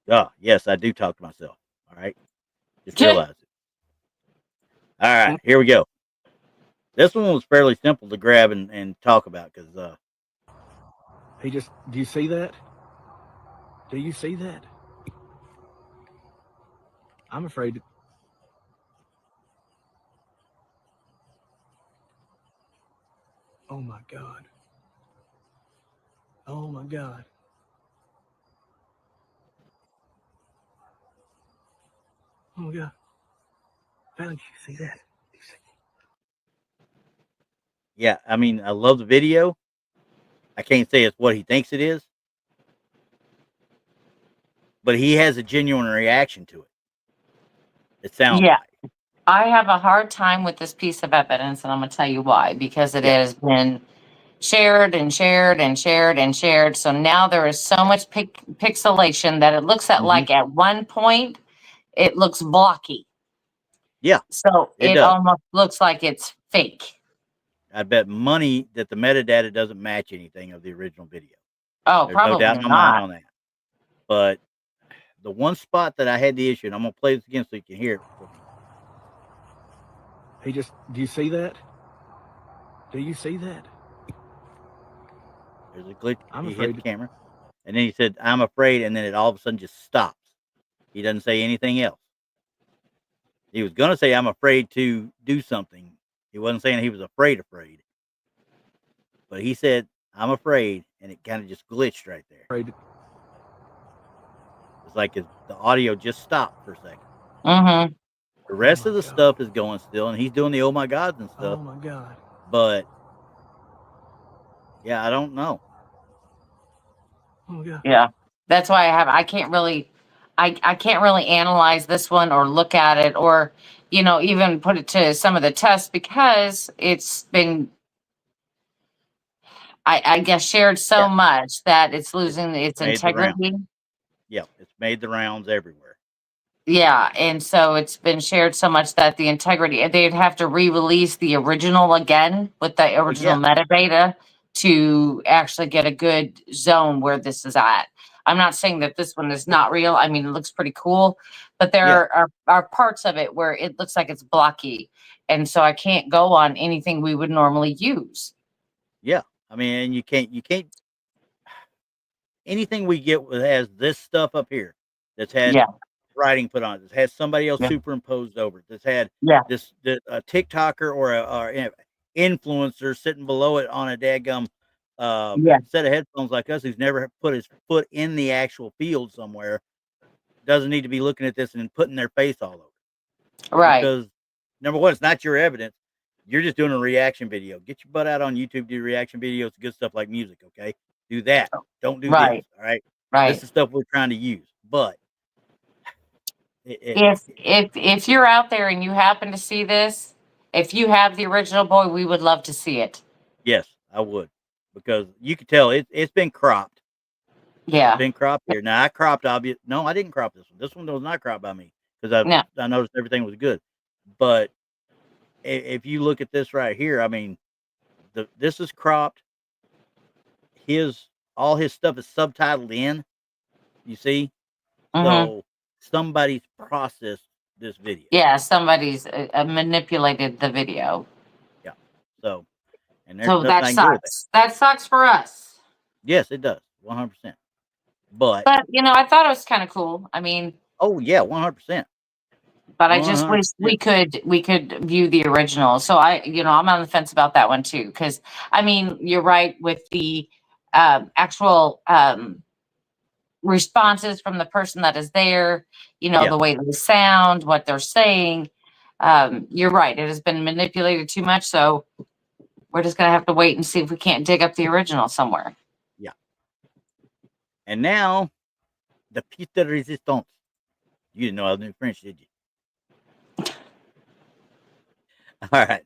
Oh, yes, I do talk to myself. All right. Just realize it. All right, here we go. This one was fairly simple to grab and talk about, because do you see that? Do you see that? I'm afraid. Oh my God. Oh my God. Oh my God. Did you see that? Yeah, I mean, I love the video. I can't say it's what he thinks it is, but he has a genuine reaction to it. It sounds like. I have a hard time with this piece of evidence, and I'm going to tell you why. Because it has been shared and shared and shared and shared. So now there is so much pixelation that it looks like at one point it looks blocky. Yeah. So it almost looks like it's fake. I bet money that the metadata doesn't match anything of the original video. Oh, There's probably no doubt in my mind on that. But the one spot that I had the issue, and I'm going to play this again so you can hear it for me. Do you see that? Do you see that? There's a glitch. He hit the camera. And then he said, I'm afraid. And then it all of a sudden just stops. He doesn't say anything else. He was going to say, I'm afraid to do something. He wasn't saying he was afraid. But he said, I'm afraid. And it kind of just glitched right there. Afraid. It's like the audio just stopped for a second. Mm-hmm. The rest of the stuff is going still. And he's doing the oh my gods and stuff. Oh my God. But yeah, I don't know. Oh my God. Yeah. That's why I can't really, I can't really analyze this one or look at it or, even put it to some of the tests because it's been, I guess, shared so Yeah. much that it's losing its made the rounds. integrity. Yeah, it's made the rounds everywhere. Yeah, and so it's been shared so much that the integrity, they'd have to re-release the original again with the original metadata to actually get a good zone where this is at. I'm not saying that this one is not real. I mean, it looks pretty cool, but there are parts of it where it looks like it's blocky. And so I can't go on anything we would normally use. Yeah. I mean, you can't anything we get that has this stuff up here that's had writing put on it, that has somebody else superimposed over it, that's had this a TikToker or a influencer sitting below it on a daggum set of headphones like us who's never put his foot in the actual field somewhere doesn't need to be looking at this and putting their face all over it. Right. Because number one, it's not your evidence. You're just doing a reaction video. Get your butt out on YouTube, do reaction videos, good stuff like music, okay? Do that. Don't do this, all right? This is stuff we're trying to use. But if you're out there and you happen to see this, if you have the original, boy, we would love to see it. Yes, I would, because you could tell it's been cropped. Yeah, it's been cropped here. Now I cropped No, I didn't crop this one. This one was not cropped by me because I noticed everything was good. But if you look at this right here, I mean, this is cropped. All his stuff is subtitled in. You see, so somebody's processed this video. Yeah, somebody's manipulated the video. Yeah. So, and there's so that sucks. That sucks for us. Yes, it does, 100%. But I thought it was kind of cool. I mean, oh yeah, 100%. But I just wish we could view the original. So I'm on the fence about that one too. Because I mean, you're right with the actual responses from the person that is there. The way they sound, what they're saying. You're right. It has been manipulated too much. So we're just gonna have to wait and see if we can't dig up the original somewhere. Yeah. And now, the piece de resistance. You didn't know I knew French, did you? All right.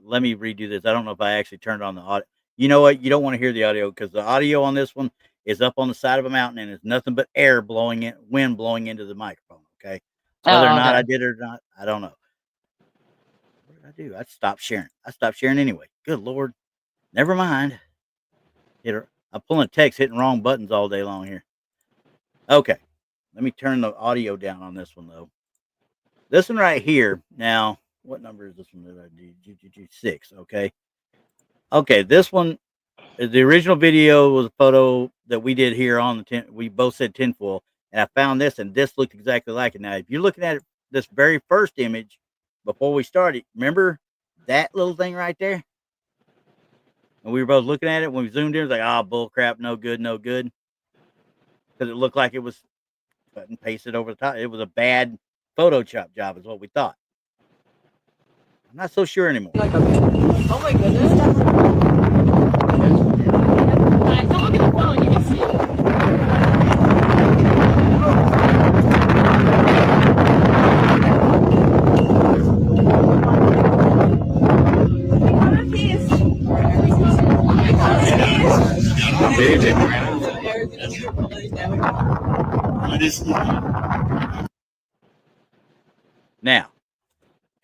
Let me redo this. I don't know if I actually turned on the audio. You know what? You don't want to hear the audio because the audio on this one is up on the side of a mountain and it's nothing but air blowing wind blowing into the microphone. Okay. Whether or not I did it or not, I don't know. What did I do? I stopped sharing. I stopped sharing anyway. Good Lord. Never mind. I'm pulling text, hitting wrong buttons all day long here. Okay. Let me turn the audio down on this one, though. This one right here. Now, what number is this one that I did? 6. Okay. Okay. This one, the original video was a photo that we did here on the we both said tinfoil, and I found this, and this looked exactly like it. Now, if you're looking at this very first image before we started, remember that little thing right there? And we were both looking at it when we zoomed in. It was like, oh, bull crap, no good, no good. Because it looked like it was cut and pasted over the top. It was a bad Photoshop job, is what we thought. I'm not so sure anymore. Oh my goodness. Don't look at the phone, you can see it. Now,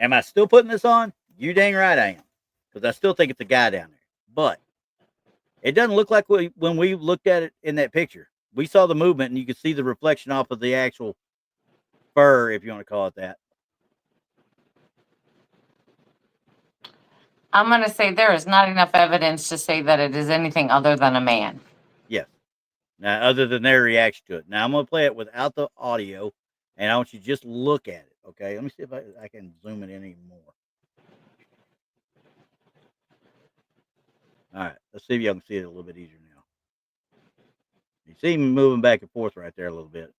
am I still putting this on? You dang right I am. Because I still think it's a guy down there. But it doesn't look like when we looked at it in that picture. We saw the movement and you could see the reflection off of the actual fur, if you want to call it that. I'm going to say there is not enough evidence to say that it is anything other than a man. Yes. Now, other than their reaction to it. Now, I'm going to play it without the audio, and I want you to just look at it, okay? Let me see if I can zoom it in even more. All right. Let's see if y'all can see it a little bit easier now. You see me moving back and forth right there a little bit.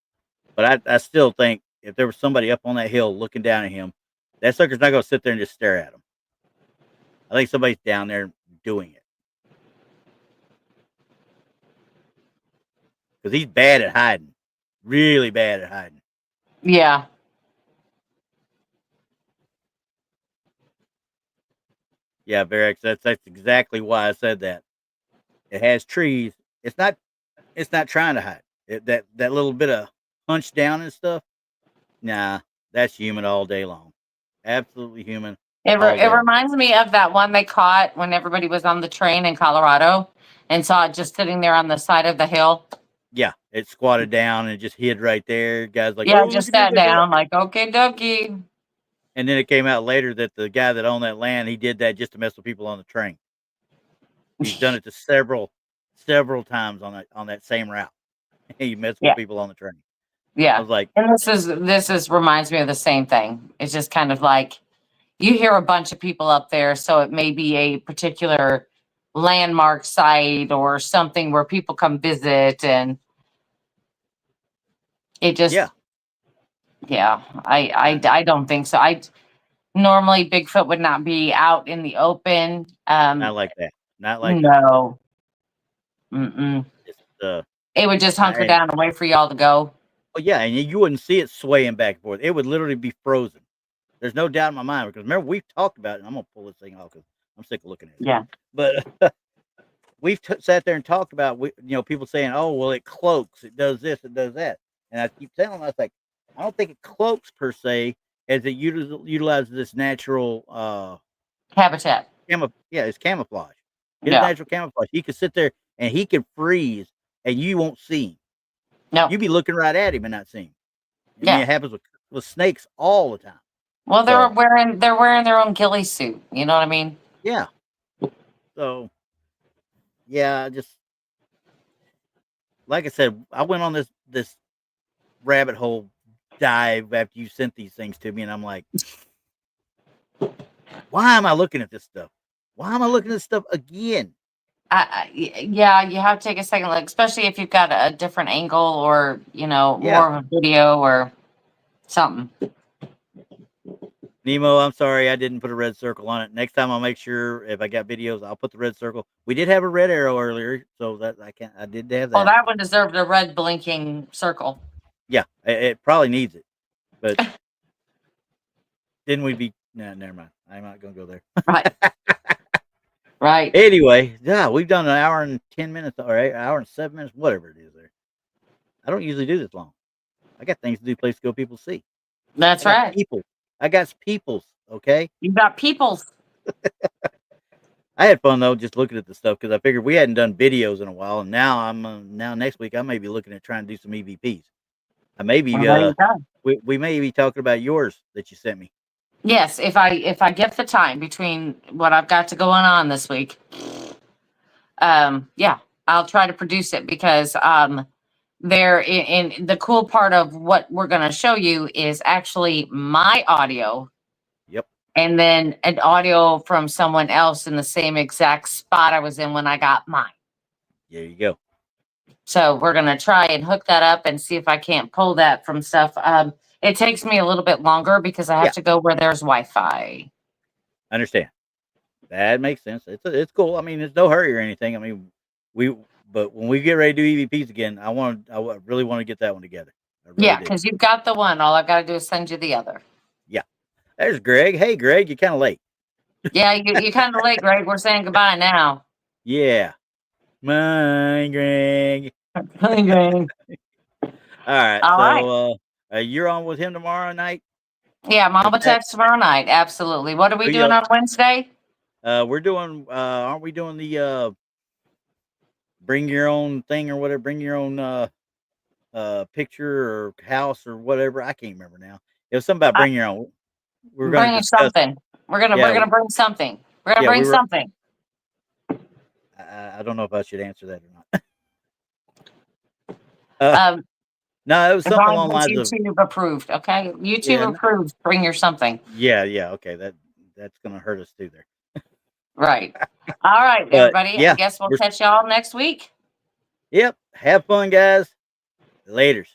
But I still think if there was somebody up on that hill looking down at him, that sucker's not going to sit there and just stare at him. I think somebody's down there doing it. Because he's bad at hiding. really bad at hiding. Yeah. Yeah, Varix, that's exactly why I said that. It has trees. It's not trying to hide. That little bit of hunch down and stuff. Nah, that's human all day long. Absolutely human. It all day long. reminds me of that one they caught when everybody was on the train in Colorado and saw it just sitting there on the side of the hill. Yeah, it squatted down and just hid right there. Guys like, Yeah, oh, just look at sat this. down like, okay, dokie. And then it came out later that the guy that owned that land, he did that just to mess with people on the train. He's done it to several times on that same route. He messed with people on the train. Yeah. I was like, and this is reminds me of the same thing. It's just kind of like you hear a bunch of people up there, so it may be a particular landmark site or something where people come visit, and it just I don't think so. I normally Bigfoot would not be out in the open. not like that. Not like that. No. Mm-mm. It would just hunker down and wait for y'all to go. Oh yeah, and you wouldn't see it swaying back and forth. It would literally be frozen. There's no doubt in my mind, because remember we've talked about it. And I'm gonna pull this thing off because I'm sick of looking at it. Yeah, but we've sat there and talked about people saying, "Oh, well, it cloaks, it does this, it does that," and I keep telling them, I was like, I don't think it cloaks per se, as it utilizes this natural habitat. It's camouflage. It's natural camouflage. He could sit there and he could freeze, and you won't see him. No, you'd be looking right at him and not seeing him. I mean, it happens with snakes all the time. Well, they're wearing their own ghillie suit. You know what I mean? Yeah. So, yeah, just like I said, I went on this rabbit hole dive after you sent these things to me, and I'm like, why am I looking at this stuff? Why am I looking at this stuff again? Yeah, you have to take a second look, especially if you've got a different angle or more of a video or something. Nemo, I'm sorry I didn't put a red circle on it. Next time I'll make sure if I got videos, I'll put the red circle. We did have a red arrow earlier, so that I did have that. Oh, that one deserved a red blinking circle. Yeah, it probably needs it. But then we'd be never mind. I'm not gonna go there. Right. Right. Anyway, yeah, we've done an hour and 10 minutes, or an hour and 7 minutes, whatever it is there. I don't usually do this long. I got things to do, places to go, people see. That's right. I got peoples, okay? You got peoples. I had fun though, just looking at the stuff, because I figured we hadn't done videos in a while, and now now next week I may be looking at trying to do some EVPs. I may be we may be talking about yours that you sent me. Yes, if I get the time between what I've got to going on this week, I'll try to produce it, because there in the cool part of what we're going to show you is actually my audio. Yep. And then an audio from someone else in the same exact spot I was in when I got mine. There you go. So we're going to try and hook that up and see if I can't pull that from stuff. It takes me a little bit longer because I have to go where there's Wi-Fi. Understand. That makes sense. It's cool. I mean, there's no hurry or anything. I mean, but when we get ready to do EVPs again, I really want to get that one together. Really because you've got the one. All I've got to do is send you the other. Yeah. There's Greg. Hey, Greg, you're kind of late. Yeah, you're kind of late, Greg. We're saying goodbye now. Yeah. My Greg. Hi, Greg. All right. All right. You're on with him tomorrow night? Yeah, I'm on with Tex tomorrow night. Absolutely. What are we doing on Wednesday? We're doing, aren't we doing the bring your own thing or whatever? Bring your own picture or house or whatever. I can't remember now. It was something about bring your own. We're going to bring something. We're gonna bring something. We're gonna bring something. I don't know if I should answer that or not. No, it was something along the lines of YouTube approved. Okay, YouTube approved. Bring your something. Yeah. Okay, that's gonna hurt us too there. Right. All right, everybody. I guess we'll catch y'all next week. Yep. Have fun, guys. Laters.